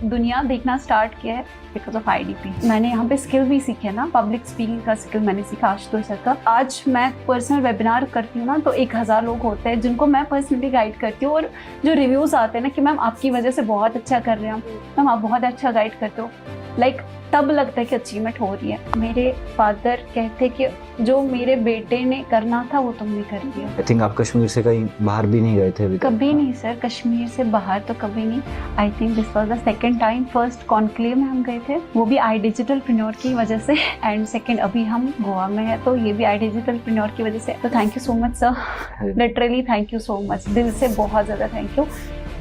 दुनिया देखना स्टार्ट किया है बिकॉज ऑफ IDP। मैंने यहाँ पे स्किल भी सीखे है ना, पब्लिक स्पीकिंग का स्किल मैंने सीखा आशुतोष सर का। आज मैं पर्सनल वेबिनार करती हूँ ना, तो 1000 लोग होते हैं जिनको मैं पर्सनली गाइड करती हूँ, और जो रिव्यूज आते हैं ना कि मैम आपकी वजह से बहुत अच्छा कर रहे हैं, मैम आप बहुत अच्छा गाइड करते हो, लाइक तब लगता है कि अचीवमेंट हो रही है। मेरे फादर कहते कि जो मेरे बेटे ने करना था वो तुमने कर दिया। आई थिंक आप कश्मीर से कहीं बाहर भी नहीं गए थे अभी तक? कभी नहीं सर, कश्मीर से बाहर तो कभी नहीं। I think this was the second time. First conclave में हम गए थे, वो भी iDigitalPreneur की वजह से, एंड सेकंड अभी हम गोवा में है, तो ये भी iDigitalPreneur की वजह से। तो thank you so much sir, literally thank you so much, दिल से बहुत ज़्यादा थैंक यू,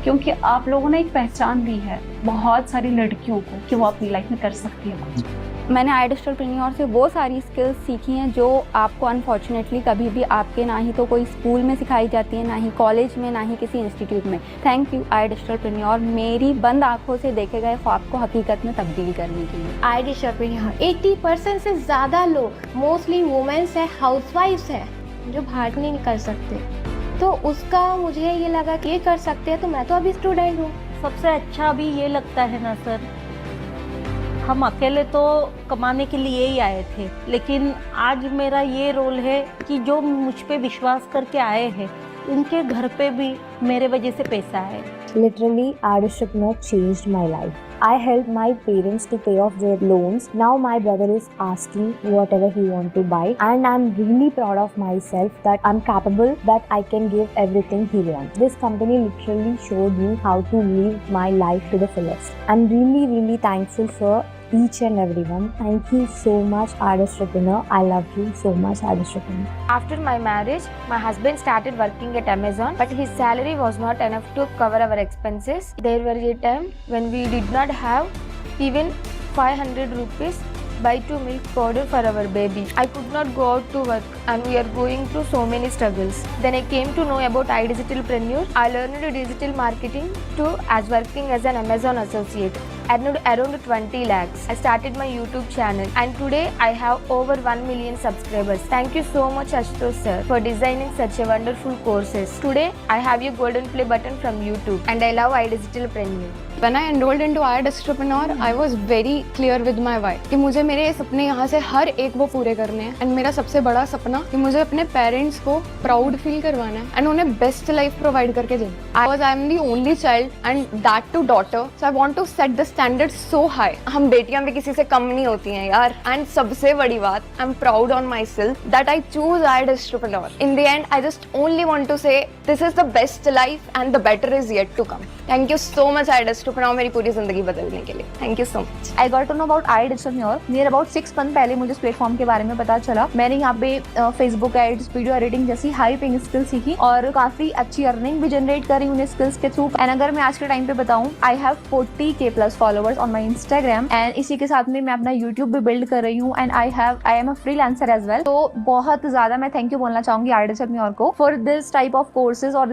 क्योंकि आप लोगों ने एक पहचान दी है बहुत सारी लड़कियों को कि वो अपनी लाइफ में कर सकती है कुछ। मैंने iDigitalPreneur से वो सारी स्किल्स सीखी हैं जो आपको अनफॉर्चुनेटली कभी भी आपके ना ही तो कोई स्कूल में सिखाई जाती है, ना ही कॉलेज में, ना ही किसी इंस्टीट्यूट में। थैंक यू iDigitalPreneur, मेरी बंद आंखों से देखे गए ख्वाब को हकीकत में तब्दील करने के लिए। iDigitalPreneur 80% से ज़्यादा लोग मोस्टली वुमेन्स है, हाउसवाइफ्स है, जो बाहर नहीं निकल सकते, तो उसका मुझे ये लगा कि ये कर सकते हैं, तो मैं तो अभी स्टूडेंट हूँ। सबसे अच्छा अभी ये लगता है ना सर, हम अकेले तो कमाने के लिए ही आए थे, लेकिन आज मेरा ये रोल है कि जो मुझ पे विश्वास करके आए हैं उनके घर पे भी मेरे वजह से पैसा है। Literally, iDigitalPreneur changed my life. I helped my parents to pay off their loans. Now my brother is asking whatever he want to buy, and I'm really proud of myself that I'm capable, that I can give everything he wants. This company literally showed me how to live my life to the fullest. I'm really thankful for each and everyone. Thank you so much, iDigitalPreneur. I love you so much, iDigitalPreneur. After my marriage, my husband started working at Amazon, but his salary was not enough to cover our expenses. There were a time when we did not have even 500 rupees buy to milk powder for our baby. I could not go out to work, and we are going through so many struggles. Then I came to know about iDigitalPreneur. I learned digital marketing too, as working as an Amazon associate. Earned around 20 lakhs. I started my YouTube channel, and today I have over 1 million subscribers. Thank you so much Ashutosh sir for designing such a wonderful courses. Today I have a golden play button from YouTube, and I love iDigitalPreneur. When I enrolled into iDigitalPreneur, I was very clear with my why कि मुझे मेरे सपने यहाँ से हर एक वो पूरे करने हैं, एंड मेरा सबसे बड़ा सपना कि मुझे अपने पेरेंट्स को प्राउड फील करवाना है एंड उन्हें बेस्ट लाइफ प्रोवाइड करके देना। I am the only child and that too daughter, so I want to set the standard so high. हम बेटियां भी किसी से कम नहीं होती हैं यार। एंड सबसे बड़ी बात, I am proud on my self that I choose iDigitalPreneur. In the end, I just only want to say this is the best life and the better is yet to come. Thank you so much iDigitalPreneur, मेरी पूरी जिंदगी बदलने के लिए। Thank you so much. I got to know about iDigitalPreneur near about 6 month पहले मुझे इस platform के बारे में पता चला। मैंने यहाँ पे फेसबुक एड्स, वीडियो एडिटिंग जैसी हाई पेइंग स्किल सीखी और काफी अच्छी अर्निंग भी जनरेट करी उन्हें स्किल्स के थ्रू। एंड अगर मैं आज के टाइम पे बताऊँ, I have 40K plus followers on my Instagram, and इसी के साथ में मैं अपना यूट्यूब भी बिल्ड कर रही हूँ, and I am a freelancer as well. तो बहुत ज्यादा मैं थैंक यू बोलना चाहूंगी iDigitalPreneur को for this type of courses, और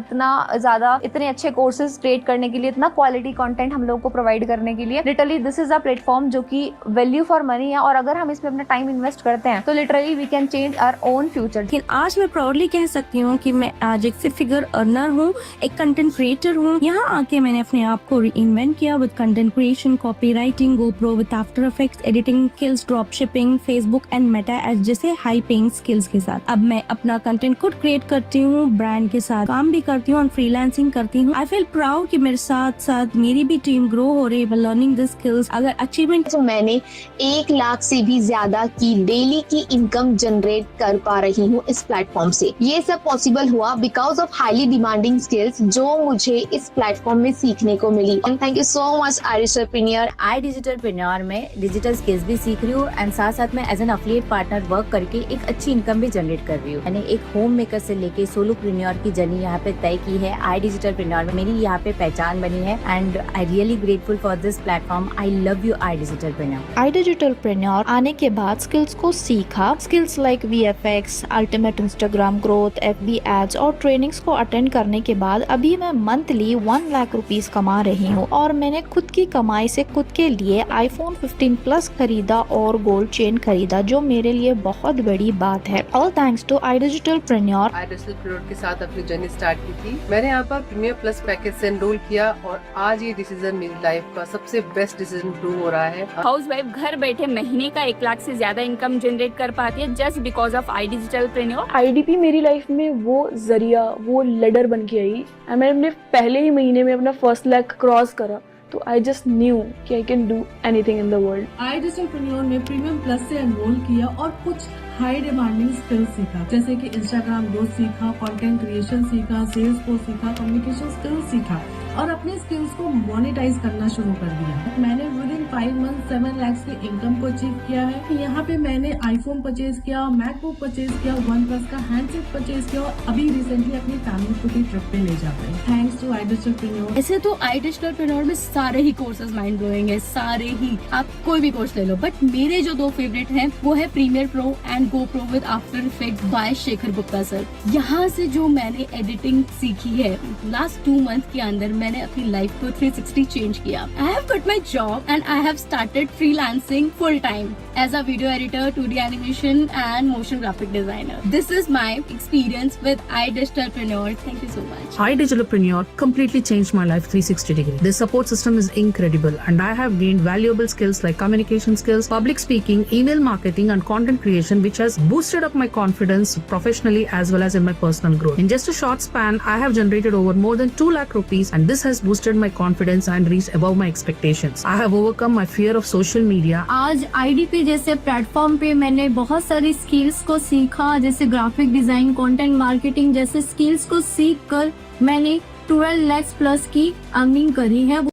इतने अच्छे कोर्सेज क्रिएट करने के लिए, इतना क्वालिटी कंटेंट हम लोग को प्रोवाइड करने के लिए। Literally this is a platform जो कि वैल्यू फॉर मनी है, और अगर हम इसमें अपना टाइम इन्वेस्ट करते हैं तो literally we can change our own future. लेकिन आज मैं प्राउडली कह सकती हूँ कि मैं आज एक 6 फिगर अर्नर हूँ, एक कंटेंट क्रिएटर हूँ। यहाँ आके मैंने अपने आप को रीइन्वेंट किया with content creation, copywriting, GoPro with after effects, editing skills, dropshipping, Facebook and Meta ads जैसे हाई पेइंग स्किल्स के साथ। अब मैं अपना कंटेंट खुद क्रिएट करती हूँ, ब्रांड के साथ काम भी करती हूँ और फ्रीलांसिंग करती हूँ। आई फील प्राउड कि मेरे साथ साथ मेरी भी टीम ग्रो हो रही है लर्निंग दिस स्किल्स। अगर अचीवमेंट तो मैंने 1 लाख से भी ज्यादा की डेली की इनकम जनरेट कर पा रही हूँ इस प्लेटफॉर्म से। ये सब पॉसिबल हुआ because of highly demanding skills जो मुझे इस प्लेटफॉर्म में सीखने को मिली। Thank you so much iDigitalPreneur। iDigitalPreneur में डिजिटल स्किल्स भी सीख रही हूँ एंड साथ साथ में as an affiliate partner work करके एक अच्छी इनकम भी जनरेट कर रही हूँ। मैंने एक होम मेकर से लेके सोलोप्रेन्योर की जर्नी यहाँ पे तय की है। iDigitalPreneur में मेरी यहाँ पे पहचान बनी है and I really grateful for this platform. I love you iDigitalPreneur। iDigitalPreneur आने के बाद स्किल्स को सीखा, skills like VFX, ultimate Instagram growth, FB ads और ट्रेनिंग्स को अटेंड करने के बाद अभी मैं मंथली 1 लाख रुपीस कमा रही हूँ और मैंने खुद की कमाई कमाई से खुद के लिए iPhone 15 Plus खरीदा और गोल्ड चेन खरीदा, जो मेरे लिए बहुत बड़ी बात है। All thanks to iDigitalpreneur। iDigitalpreneur के साथ अपनी जर्नी स्टार्ट की थी। मैंने यहाँ पर प्रीमियर प्लस पैकेज से एनरोल किया और आज ये डिसीजन मेरी लाइफ का सबसे बेस्ट डिसीजन प्रूव हो रहा है। हाउसवाइफ घर बैठे महीने का 1 लाख से ज्यादा इनकम जनरेट कर पाती है just because of iDigitalpreneur। IDP मेरी लाइफ में वो जरिया, वो लेडर बन के आई। मैंने पहले ही महीने में अपना फर्स्ट लाख क्रॉस करा, तो आई जस्ट न्यू कि I can do anything in the world. iDigitalpreneur में प्रीमियम प्लस से एनरोल किया और कुछ हाई डिमांडिंग स्किल्स सीखा, जैसे कि इंस्टाग्राम ग्रोथ सीखा, कंटेंट क्रिएशन सीखा, सेल्स को सीखा, कम्युनिकेशन स्किल्स सीखा और अपने स्किल्स को मोनेटाइज करना शुरू कर दिया। मैंने विद इन 5 मंथ 7 लाख की इनकम को अचीव किया है। यहाँ पे मैंने आईफोन परचेज किया, मैकबुक परचेज किया, OnePlus का हैंडसेट परचेज किया और अभी रिसेंटली अपनी फैमिली को भी ट्रिप पे ले जा पाई, थैंक्स टू iDigitalpreneur। ऐसे तो iDigitalpreneur में सारे ही कोर्सेज माइंड ब्लोइंग है, सारे ही, आप कोई भी कोर्स ले लो, बट मेरे जो 2 फेवरेट हैं वो है Premiere Pro and GoPro with after effect by Shekhar Gupta sir. यहाँ से जो मैंने एडिटिंग सीखी है लास्ट 2 मंथ के अंदर, मैंने अपनी लाइफ को 360 चेंज किया। I have quit my job and I have started freelancing full time as a video editor, 2D animation and motion graphic designer. This is my experience with iDigitalpreneur। Thank you so much. iDigitalpreneur completely changed my life 360 degree. This support system is incredible and I have gained valuable skills like communication skills, public speaking, email marketing and content creation, which has boosted up my confidence professionally as well as in my personal growth. In just a short span, I have generated over more than 2 lakh rupees and this has boosted my confidence and reached above my expectations. I have overcome my fear of social media. आज IDP जैसे platform पे मैंने बहुत सारी skills को सीखा, जैसे graphic design, content marketing जैसे स्किल्स को सीख कर मैंने 12 लाख प्लस की अर्निंग करी है।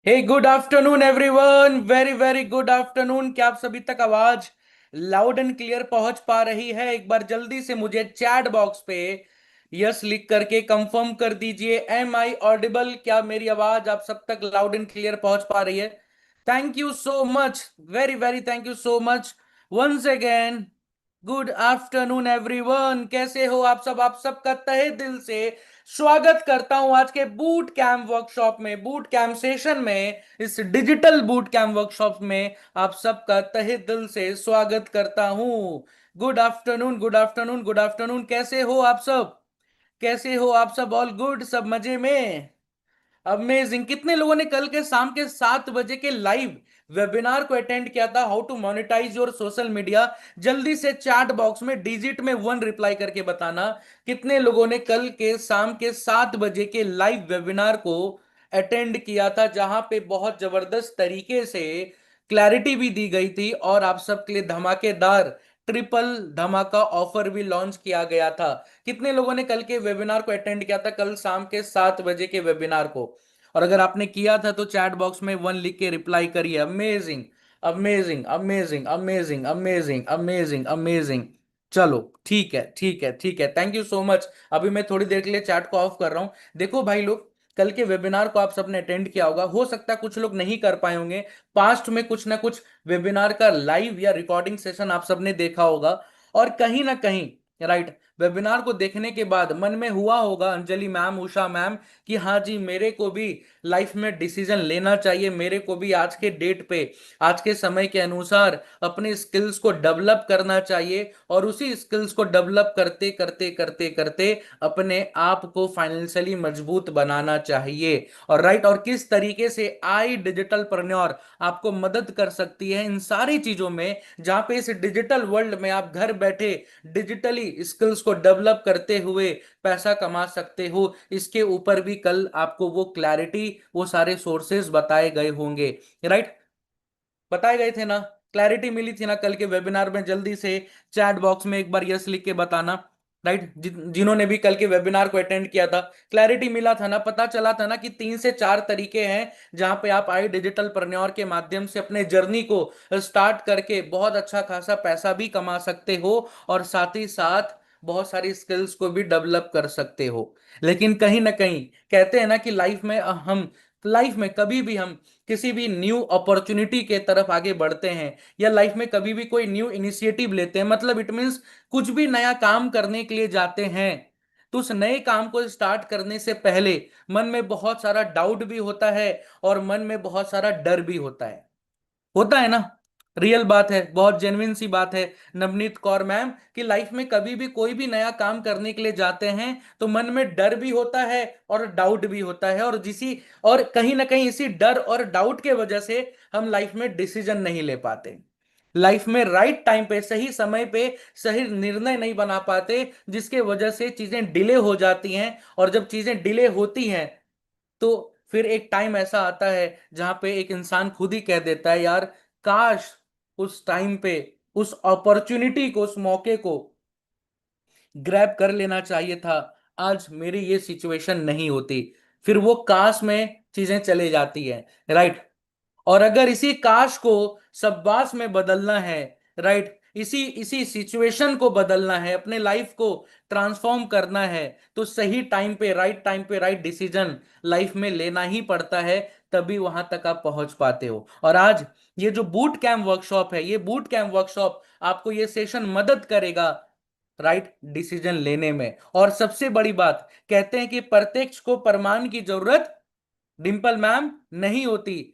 Hey good afternoon everyone, very very good afternoon. क्या आप सभी तक आवाज लाउड एंड क्लियर पहुंच पा रही है? एक बार जल्दी से मुझे चैट बॉक्स पे यस लिख करके कंफर्म कर दीजिए। Am I audible? क्या मेरी आवाज आप सब तक लाउड एंड क्लियर पहुंच पा रही है? Thank you so much, very very thank you so much once again. Good afternoon everyone, कैसे हो आप सब? आप सबका तहे दिल से स्वागत करता हूं आज के बूट कैंप वर्कशॉप में, बूट कैंप सेशन में, इस डिजिटल बूट कैंप वर्कशॉप में आप सबका तहे दिल से स्वागत करता हूं। Good afternoon, good afternoon, good afternoon. कैसे हो आप सब? कैसे हो आप सब? All good? सब मजे में? अमेजिंग। कितने लोगों ने कल के शाम के 7 बजे के लाइव वेबिनार को अटेंड किया था, how to monetize your social media? जल्दी से चैट बॉक्स में डिजिट में 1 रिप्लाई करके बताना कितने लोगों ने कल के शाम के 7 बजे के लाइव वेबिनार को अटेंड किया था, जहां पे बहुत जबरदस्त तरीके से क्लैरिटी भी दी गई थी और आप सबके लिए धमाकेदार ट्रिपल धमाका ऑफर भी लॉन्च किया गया था। कितने लोगों ने कल के वेबिनार को अटेंड किया था, कल शाम के 7 बजे के वेबिनार को? और अगर आपने किया था तो चैट बॉक्स में 1 लिख के रिप्लाई करिए। Amazing, amazing, amazing, amazing, amazing, amazing, amazing. चलो ठीक है, ठीक है, ठीक है, थैंक यू सो मच। अभी मैं थोड़ी देर के लिए चैट को ऑफ कर रहा हूं। देखो भाई लोग, कल के वेबिनार को आप सबने अटेंड किया होगा, हो सकता है कुछ लोग नहीं कर पाए होंगे। पास्ट में कुछ ना कुछ वेबिनार का लाइव या रिकॉर्डिंग सेशन आप सबने देखा होगा और कहीं ना कहीं राइट वेबिनार को देखने के बाद मन में हुआ होगा अंजलि मैम, उषा मैम, कि हाँ जी मेरे को भी लाइफ में डिसीजन लेना चाहिए, मेरे को भी आज के डेट पे, आज के समय के अनुसार अपने स्किल्स को डेवलप करना चाहिए और उसी स्किल्स को डेवलप करते करते करते करते अपने आप को फाइनेंशियली मजबूत बनाना चाहिए। और राइट, और किस तरीके से iDigitalpreneur आपको मदद कर सकती है इन सारी चीजों में, जहां पे इस डिजिटल वर्ल्ड में आप घर बैठे डिजिटली स्किल्स को डेवलप करते हुए पैसा कमा सकते हो। इसके ऊपर भी कल आपको वो क्लैरिटी, वो सारे सोर्सेज बताए गए होंगे। राइट, बताए गए थे ना, क्लैरिटी मिली थी ना कल के वेबिनार में? जल्दी से चैट बॉक्स में एक बार यस लिख के बताना। राइट, जिन्होंने भी कल के वेबिनार को अटेंड किया था, क्लैरिटी मिला था ना, पता चला था ना कि 3 से 4 तरीके हैं जहां पे आप iDigitalpreneur के माध्यम से अपने जर्नी को स्टार्ट करके बहुत अच्छा खासा पैसा भी कमा सकते हो और साथ ही साथ बहुत सारी स्किल्स को भी डेवलप कर सकते हो। लेकिन कहीं ना कहीं कहते हैं ना कि लाइफ में कभी भी हम किसी भी न्यू अपॉर्चुनिटी के तरफ आगे बढ़ते हैं या लाइफ में कभी भी कोई न्यू इनिशिएटिव लेते हैं, मतलब इट मीन्स कुछ भी नया काम करने के लिए जाते हैं, तो उस नए काम को स्टार्ट करने से पहले मन में बहुत सारा डाउट भी होता है और मन में बहुत सारा डर भी होता है ना। रियल बात है, बहुत जेन्युइन सी बात है नवनीत कौर मैम, कि लाइफ में कभी भी कोई भी नया काम करने के लिए जाते हैं तो मन में डर भी होता है और डाउट भी होता है, और कहीं ना कहीं इसी डर और डाउट के वजह से हम लाइफ में डिसीजन नहीं ले पाते, लाइफ में राइट टाइम पे सही समय पे सही निर्णय नहीं बना पाते, जिसके वजह से चीजें डिले हो जाती हैं। और जब चीजें डिले होती हैं तो फिर एक टाइम ऐसा आता है जहां पे एक इंसान खुद ही कह देता है, यार काश उस टाइम पे उस अपॉर्चुनिटी को, उस मौके को ग्रैब कर लेना चाहिए था, आज मेरी ये सिचुएशन नहीं होती। फिर वो काश में चीजें चले जाती है, राइट। और अगर इसी काश को शाबाश में बदलना है, राइट, इसी इसी सिचुएशन को बदलना है, अपने लाइफ को ट्रांसफॉर्म करना है, तो सही टाइम पे राइट डिसीजन लाइफ में लेना ही पड़ता है, तभी वहां तक आप पहुंच पाते हो। और आज ये जो बूट कैंप वर्कशॉप है, ये बूट कैंप वर्कशॉप आपको ये सेशन मदद करेगा राइट डिसीजन लेने में। और सबसे बड़ी बात, कहते हैं कि प्रत्यक्ष को प्रमाण की जरूरत डिंपल मैम नहीं होती।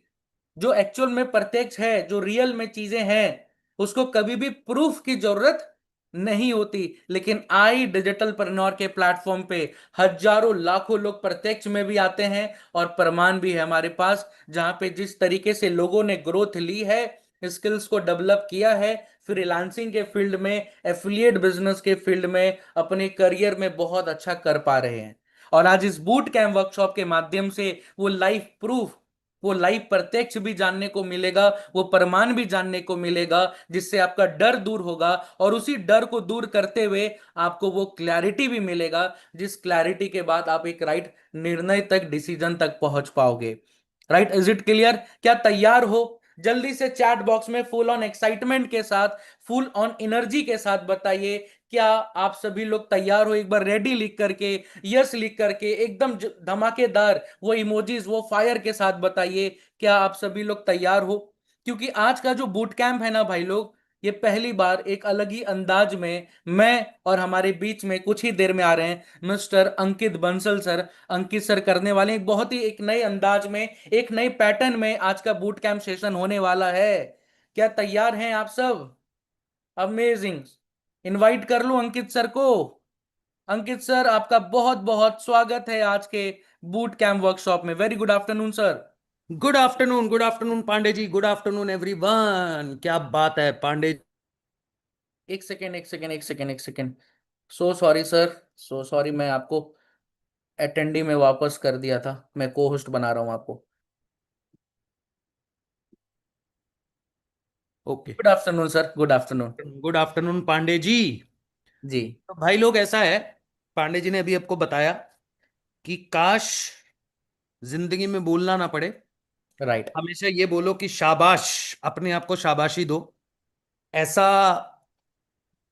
जो एक्चुअल में प्रत्यक्ष है, जो रियल में चीजें हैं, उसको कभी भी प्रूफ की जरूरत नहीं होती। लेकिन आई डिजिटलप्रेन्योर के प्लेटफॉर्म पे हजारों लाखों लोग प्रत्यक्ष में भी आते हैं और प्रमाण भी है हमारे पास, जहां पे जिस तरीके से लोगों ने ग्रोथ ली है, स्किल्स को डेवलप किया है, फ्रीलांसिंग के फील्ड में, एफिलिएट बिजनेस के फील्ड में, अपने करियर में बहुत अच्छा कर पा रहे हैं। और आज इस बूट कैंप वर्कशॉप के माध्यम से वो लाइफ प्रूफ, वो लाइव प्रत्यक्ष भी जानने को मिलेगा, वो प्रमाण भी जानने को मिलेगा, जिससे आपका डर दूर होगा। और उसी डर को दूर करते हुए आपको वो क्लैरिटी भी मिलेगा, जिस क्लैरिटी के बाद आप एक राइट निर्णय तक, डिसीजन तक पहुंच पाओगे। Right, is it clear? क्या तैयार हो? जल्दी से चैट बॉक्स में फुल ऑन एक्साइटमेंट के साथ, फुल ऑन एनर्जी के साथ बताइए, क्या आप सभी लोग तैयार हो? एक बार रेडी लिख करके, यस लिख करके, एकदम धमाकेदार वो इमोजीज, वो फायर के साथ बताइए, क्या आप सभी लोग तैयार हो? क्योंकि आज का जो बूट कैंप है ना भाई लोग, ये पहली बार एक अलग ही अंदाज में मैं और हमारे बीच में कुछ ही देर में आ रहे हैं मिस्टर अंकित बंसल सर। अंकित सर करने वाले एक बहुत ही एक नए अंदाज में, एक नए पैटर्न में आज का बूट कैंप सेशन होने वाला है। क्या तैयार हैं आप सब? अमेजिंग। इनवाइट कर लूं अंकित सर को? अंकित सर, आपका बहुत बहुत स्वागत है आज के बूट कैंप वर्कशॉप में। Very good afternoon sir. Good afternoon Pandey ji, good afternoon everyone. क्या बात है पांडे? एक second. So sorry sir, so sorry, मैं आपको अटेंडी में वापस कर दिया था, मैं को होस्ट बना रहा हूं आपको। Okay, good afternoon sir, good afternoon. Good afternoon Pandey ji. जी तो भाई लोग, ऐसा है, पांडे जी ने अभी आपको बताया कि काश जिंदगी में बोलना ना पड़े, राइट, हमेशा ये बोलो कि शाबाश, अपने आप को शाबाशी दो। ऐसा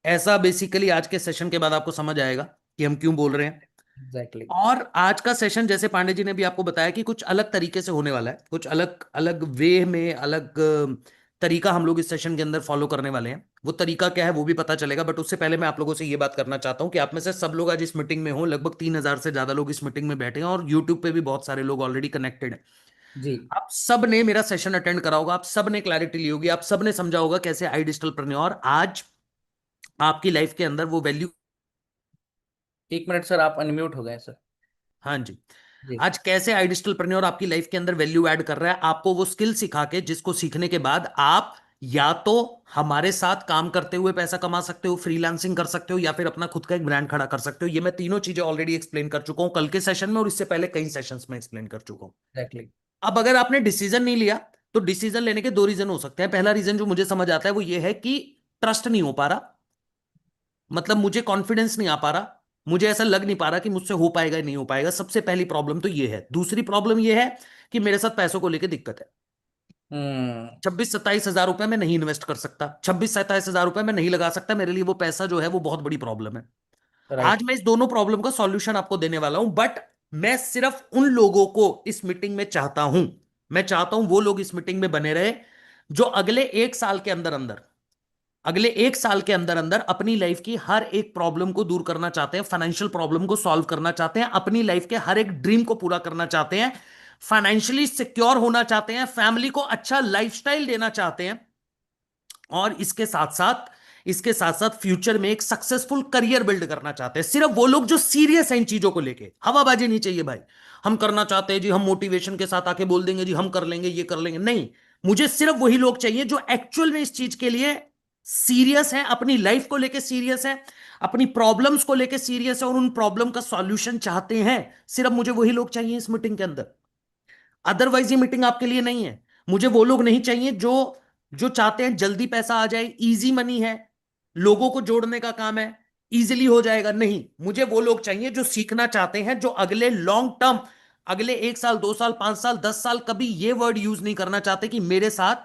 ऐसा बेसिकली आज के सेशन के बाद आपको समझ आएगा कि हम क्यों बोल रहे हैं। एग्जैक्टली। और आज का सेशन, जैसे पांडे जी ने भी आपको बताया, कि कुछ अलग तरीके से होने वाला है, कुछ अलग अलग वे में, अलग तरीका हम लोग इस सेशन के अंदर फॉलो करने वाले हैं। वो तरीका क्या है वो भी पता चलेगा, बट उससे पहले मैं आप लोगों से ये बात करना चाहता हूं कि आप में से सब लोग आज इस मीटिंग में हो। लगभग 3000 से ज्यादा लोग इस मीटिंग में बैठे हैं और यूट्यूब पे भी बहुत सारे लोग ऑलरेडी कनेक्टेड हैं। जी, आप सब ने मेरा सेशन अटेंड करा होगा, आप सब ने क्लैरिटी ली होगी, आप सब ने समझा होगा कैसे आई डिजिटलप्रेन्योर आज आपकी लाइफ के अंदर वो वैल्यू। एक मिनट सर, आप अनम्यूट हो गए सर। हाँ जी, जी। आज कैसे आई डिजिटलप्रेन्योर आपकी लाइफ के अंदर वैल्यू ऐड कर रहा है, आपको वो स्किल सिखा के, जिसको सीखने के बाद आप या तो हमारे साथ काम करते हुए पैसा कमा सकते हो, फ्रीलांसिंग कर सकते हो, या फिर अपना खुद का एक ब्रांड खड़ा कर सकते हो। ये मैं तीनों चीजें ऑलरेडी एक्सप्लेन कर चुका हूं कल के सेशन में, और इससे पहले कई सेशंस में एक्सप्लेन कर चुका हूं। एग्जैक्टली। अब अगर आपने डिसीजन नहीं लिया, तो डिसीजन लेने के दो रीजन हो सकते हैं। पहला रीजन जो मुझे समझ आता है वो ये है कि ट्रस्ट नहीं हो पा रहा, मतलब मुझे कॉन्फिडेंस नहीं आ पा रहा, मुझे ऐसा लग नहीं पा रहा कि मुझसे हो पाएगा नहीं हो पाएगा। सबसे पहली प्रॉब्लम तो ये है। दूसरी प्रॉब्लम ये है कि मेरे साथ पैसों को लेकर दिक्कत है। 26-27 हजार रुपए में नहीं इन्वेस्ट कर सकता, 26-27 हजार रुपए में नहीं लगा सकता, मेरे लिए वो पैसा जो है वो बहुत बड़ी प्रॉब्लम है। आज मैं इस दोनों प्रॉब्लम का सॉल्यूशन आपको देने वाला हूं, बट मैं सिर्फ उन लोगों को इस मीटिंग में चाहता हूं मैं चाहता हूं वो लोग इस मीटिंग में बने रहे जो अगले 1 साल के अंदर अंदर अपनी लाइफ की हर एक प्रॉब्लम को दूर करना चाहते हैं, फाइनेंशियल प्रॉब्लम को सॉल्व करना चाहते हैं, अपनी लाइफ के हर एक ड्रीम को पूरा करना चाहते हैं, फाइनेंशियली सिक्योर होना चाहते हैं, फैमिली को अच्छा लाइफस्टाइल देना चाहते हैं, और इसके साथ साथ फ्यूचर में एक सक्सेसफुल करियर बिल्ड करना चाहते हैं। सिर्फ वो लोग जो सीरियस हैं इन चीजों को लेके, हवाबाजी नहीं चाहिए भाई, हम करना चाहते हैं जी, हम मोटिवेशन के साथ आके बोल देंगे जी हम कर लेंगे, ये कर लेंगे, नहीं। मुझे सिर्फ वही लोग चाहिए जो एक्चुअल में इस चीज के लिए सीरियस हैं, अपनी लाइफ को लेके सीरियस हैं, अपनी प्रॉब्लम्स को लेके सीरियस है और उन प्रॉब्लम का सॉल्यूशन चाहते हैं। सिर्फ मुझे वही लोग चाहिए इस मीटिंग के अंदर, अदरवाइज ये मीटिंग आपके लिए नहीं है। मुझे वो लोग नहीं चाहिए जो चाहते हैं जल्दी पैसा आ जाए, इजी मनी है, लोगों को जोड़ने का काम है, इजीली हो जाएगा, नहीं। मुझे वो लोग चाहिए जो सीखना चाहते हैं, जो अगले लॉन्ग टर्म, अगले 1 साल 2 साल 5 साल 10 साल कभी ये वर्ड यूज नहीं करना चाहते कि मेरे साथ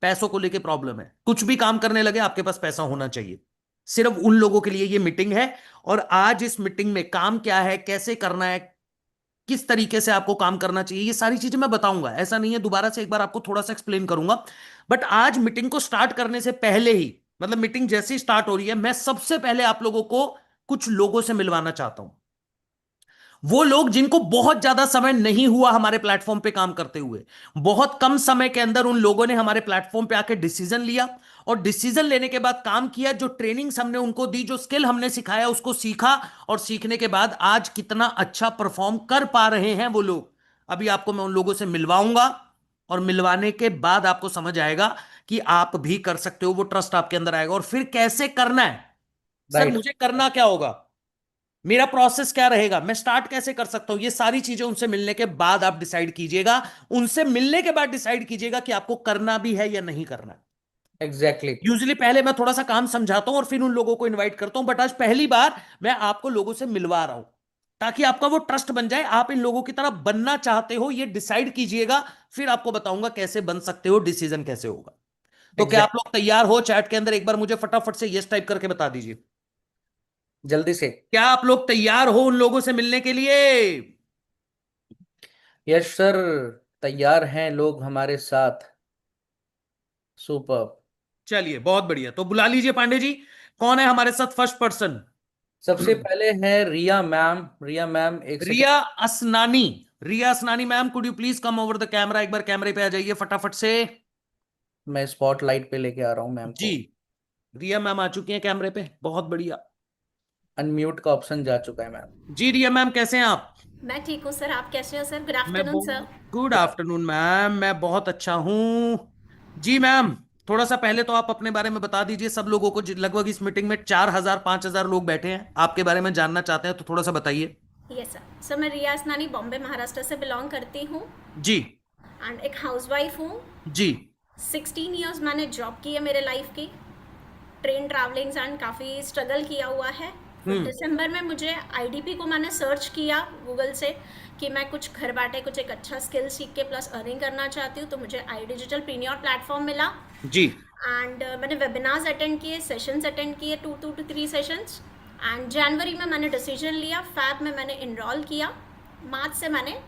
पैसों को लेके प्रॉब्लम है। कुछ भी काम करने लगे आपके पास पैसा होना चाहिए। सिर्फ उन लोगों के लिए ये मीटिंग है। और आज इस मीटिंग में काम क्या है, कैसे करना है, किस तरीके से आपको काम करना चाहिए, ये सारी चीजें मैं बताऊंगा। ऐसा नहीं है, दोबारा से एक बार आपको थोड़ा सा एक्सप्लेन करूंगा। बट आज मीटिंग को स्टार्ट करने से पहले ही, मतलब मीटिंग जैसे ही स्टार्ट हो रही है, मैं सबसे पहले आप लोगों को कुछ लोगों से मिलवाना चाहता हूं। वो लोग जिनको बहुत ज्यादा समय नहीं हुआ हमारे प्लेटफॉर्म पे काम करते हुए, बहुत कम समय के अंदर उन लोगों ने हमारे प्लेटफॉर्म पे आके डिसीजन लिया, और डिसीजन लेने के बाद काम किया, जो ट्रेनिंग्स हमने उनको दी, जो स्किल हमने सिखाया उसको सीखा, और सीखने के बाद आज कितना अच्छा परफॉर्म कर पा रहे हैं वो लोग। अभी आपको मैं उन लोगों से मिलवाऊंगा, और मिलवाने के बाद आपको समझ आएगा कि आप भी कर सकते हो, वो ट्रस्ट आपके अंदर आएगा। और फिर कैसे करना है, सर मुझे करना क्या होगा, मेरा प्रोसेस क्या रहेगा, मैं स्टार्ट कैसे कर सकता हूं, ये सारी चीजें उनसे मिलने के बाद आप डिसाइड कीजिएगा। उनसे मिलने के बाद डिसाइड कीजिएगा कि आपको करना भी है या नहीं करना। एग्जैक्टली यूजुअली पहले मैं थोड़ा सा काम समझाता हूं और फिर उन लोगों को इनवाइट करता हूं, बट आज पहली बार मैं आपको लोगों से मिलवा रहा हूं ताकि आपका वो ट्रस्ट बन जाए। आप इन लोगों की तरह बनना चाहते हो, ये डिसाइड कीजिएगा, फिर आपको बताऊंगा कैसे बन सकते हो, डिसीजन कैसे होगा। तो क्या आप लोग तैयार हो? चैट के अंदर एक बार मुझे फटाफट से यस टाइप करके बता दीजिए जल्दी से। क्या आप लोग तैयार हो उन लोगों से मिलने के लिए? यस सर, तैयार हैं लोग हमारे साथ। सुपर, चलिए बहुत बढ़िया। तो बुला लीजिए पांडे जी, कौन है हमारे साथ फर्स्ट पर्सन? सबसे पहले है रिया मैम। रिया मैम, एक Riya Asnani. Riya Asnani ma'am, could you please come over the camera? एक बार कैमरे पे आ जाइए फटाफट से। मैं स्पॉटलाइट पे लेके आ रहा हूं मैम जी। रिया मैम आ चुकी हैं कैमरे पे, बहुत बढ़िया। अनम्यूट का ऑप्शन जा चुका है मैम। जी रिया मैम, कैसे हैं आप? मैं ठीक हूँ सर, आप कैसे हो sir? Good afternoon sir. Good afternoon ma'am, मैं बहुत अच्छा हूँ। जी मैम, थोड़ा सा पहले तो आप अपने बारे में बता दीजिए सब लोगों को। लगभग इस मीटिंग में 4000-5000 लोग बैठे हैं, आपके बारे में जानना चाहते हैं, तो थोड़ा सा बताइए। Yes sir. सर मैं रिया असनानी बॉम्बे महाराष्ट्र से बिलोंग करती हूँ जी। एंड एक हाउसवाइफ हूँ जी। 16 इयर्स मैंने जॉब की है मेरे लाइफ की, ट्रेन ट्रैवलिंग्स एंड काफ़ी स्ट्रगल किया हुआ है। दिसंबर में मुझे आईडीपी को मैंने सर्च किया गूगल से कि मैं कुछ घर बैठे कुछ एक अच्छा स्किल सीख के प्लस अर्निंग करना चाहती हूँ, तो मुझे आई डिजिटल प्रीनियर प्लेटफॉर्म मिला जी। एंड मैंने वेबिनार्स अटेंड किए, सेशंस अटेंड किए, 2 to 3 सेशंस। एंड जनवरी में मैंने डिसीजन लिया, फैब में मैंने इनरोल किया, मार्च से मैंने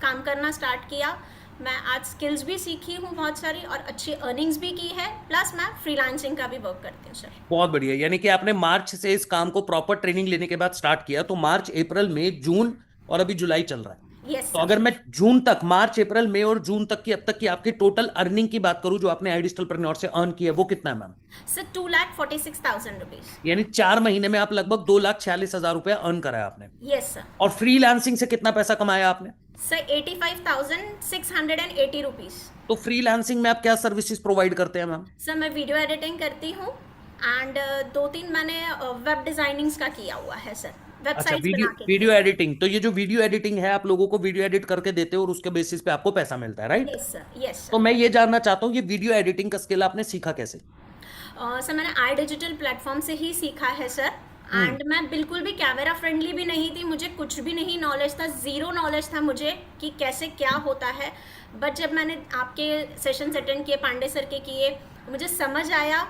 काम करना स्टार्ट किया। मैं आज स्किल्स भी सीखी हूँ बहुत सारी और अच्छी अर्निंग्स भी की है, प्लस मैं फ्रीलांसिंग का भी वर्क करती हूँ सर। बहुत बढ़िया, यानी कि आपने मार्च से इस काम को प्रॉपर ट्रेनिंग लेने के बाद स्टार्ट किया, तो मार्च अप्रैल मई जून और अभी जुलाई चल रहा है। Yes, तो अगर मैं जून तक, मार्च अप्रैल मई और जून तक की अब तक की आपकी टोटल अर्निंग की बात करूं जो आपने आई डिजिटल प्रेन्योर से अर्न किया, वो कितना है मैम? Sir 2,46,000 rupees. यानी 4 महीने में आप लगभग 2,46,000 रुपए अर्न कराया आपने। Yes sir. और फ्रीलांसिंग से कितना पैसा कमाया आपने? Sir 85,680 rupees. तो फ्रीलांसिंग में आप क्या सर्विसेज प्रोवाइड करते हैं मैम? सर मैं वीडियो एडिटिंग करती हूँ एंड 2-3 मैंने वेब डिजाइनिंग्स का किया हुआ है सर। अच्छा, वीडियो एडिटिंग। तो ये जो वीडियो एडिटिंग है, आप लोगों को वीडियो एडिट करके देते हो और उसके बेसिस पे आपको पैसा मिलता है, राइट? Yes sir. यस। तो मैं ये जानना चाहता हूँ, ये वीडियो एडिटिंग का स्किल आपने सीखा कैसे? सर मैंने आई डिजिटल प्लेटफॉर्म से ही सीखा है सर। एंड मैं बिल्कुल भी कैमरा फ्रेंडली भी नहीं थी, मुझे कुछ भी नहीं नॉलेज था, जीरो नॉलेज था मुझे कि कैसे क्या होता है। बट जब मैंने आपके सेशंस अटेंड किए, पांडे सर के किए, मुझे समझ आया,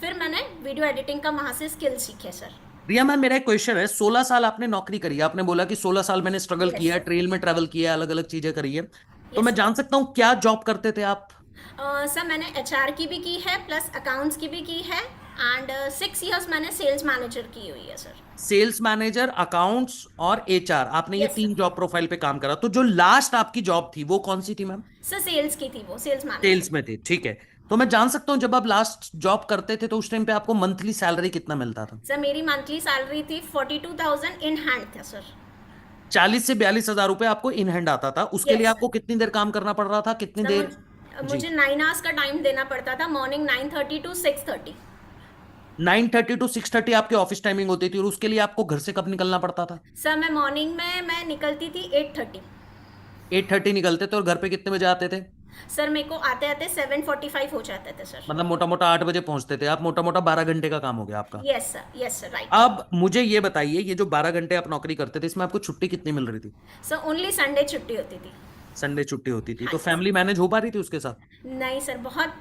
फिर मैंने वीडियो एडिटिंग का वहाँ से स्किल सीखे सर। रिया मैम, मेरा एक क्वेश्चन है, 16 साल आपने नौकरी करी है, आपने बोला कि 16 साल मैंने स्ट्रगल किया है, ट्रेन में ट्रैवल किया है, अलग अलग चीजें करी है, तो मैं जान सकता हूँ क्या जॉब करते थे आप? सर मैंने HR की भी की है प्लस अकाउंट्स की भी की है एंड 6 इयर्स मैंने सेल्स मैनेजर की हुई है सर। सेल्स मैनेजर, अकाउंट्स और HR, आपने ये Yes, 3 जॉब प्रोफाइल पे काम करा। तो जो लास्ट आपकी जॉब थी वो कौन सी थी मैम? सर सेल्स की थी, वो सेल्स मैनेजर। सेल्स में थी, ठीक है। तो मैं जान सकता हूँ जब आप लास्ट जॉब करते थे तो उस टाइम पे आपको मंथली सैलरी कितना मिलता था? सर मेरी मंथली सैलरी थी 42,000 इन हैंड था सर। 40 से 42 हजार रुपए आपको इन हैंड आता था। उसके लिए आपको कितनी देर काम करना पड़ रहा था? कितनी देर? मुझे 9 आवर्स का टाइम देना पड़ता था, मॉर्निंग 9:30 टू 6:30। 9:30 टू 6:30 आपकी ऑफिस टाइमिंग होती थी। और उसके लिए आपको घर से कब निकलना पड़ता था? सर मैं मॉर्निंग में मैं निकलती थी 8:30। 8:30 निकलते थे और घर पे कितने बजे आते थे? सर मेरे को आते आते 7:45 हो जाते थे सर। मतलब मोटा मोटा 8 बजे पहुंचते थे आप। मोटा मोटा 12 घंटे का काम हो गया आपका। Yes sir right. अब मुझे ये बताइए, ये जो 12 घंटे आप नौकरी करते थे इसमें आपको छुट्टी कितनी मिल रही थी? सर ओनली संडे छुट्टी होती थी। संडे छुट्टी होती थी। तो फैमिली मैनेज हो पा रही थी उसके साथ? नहीं सर, बहुत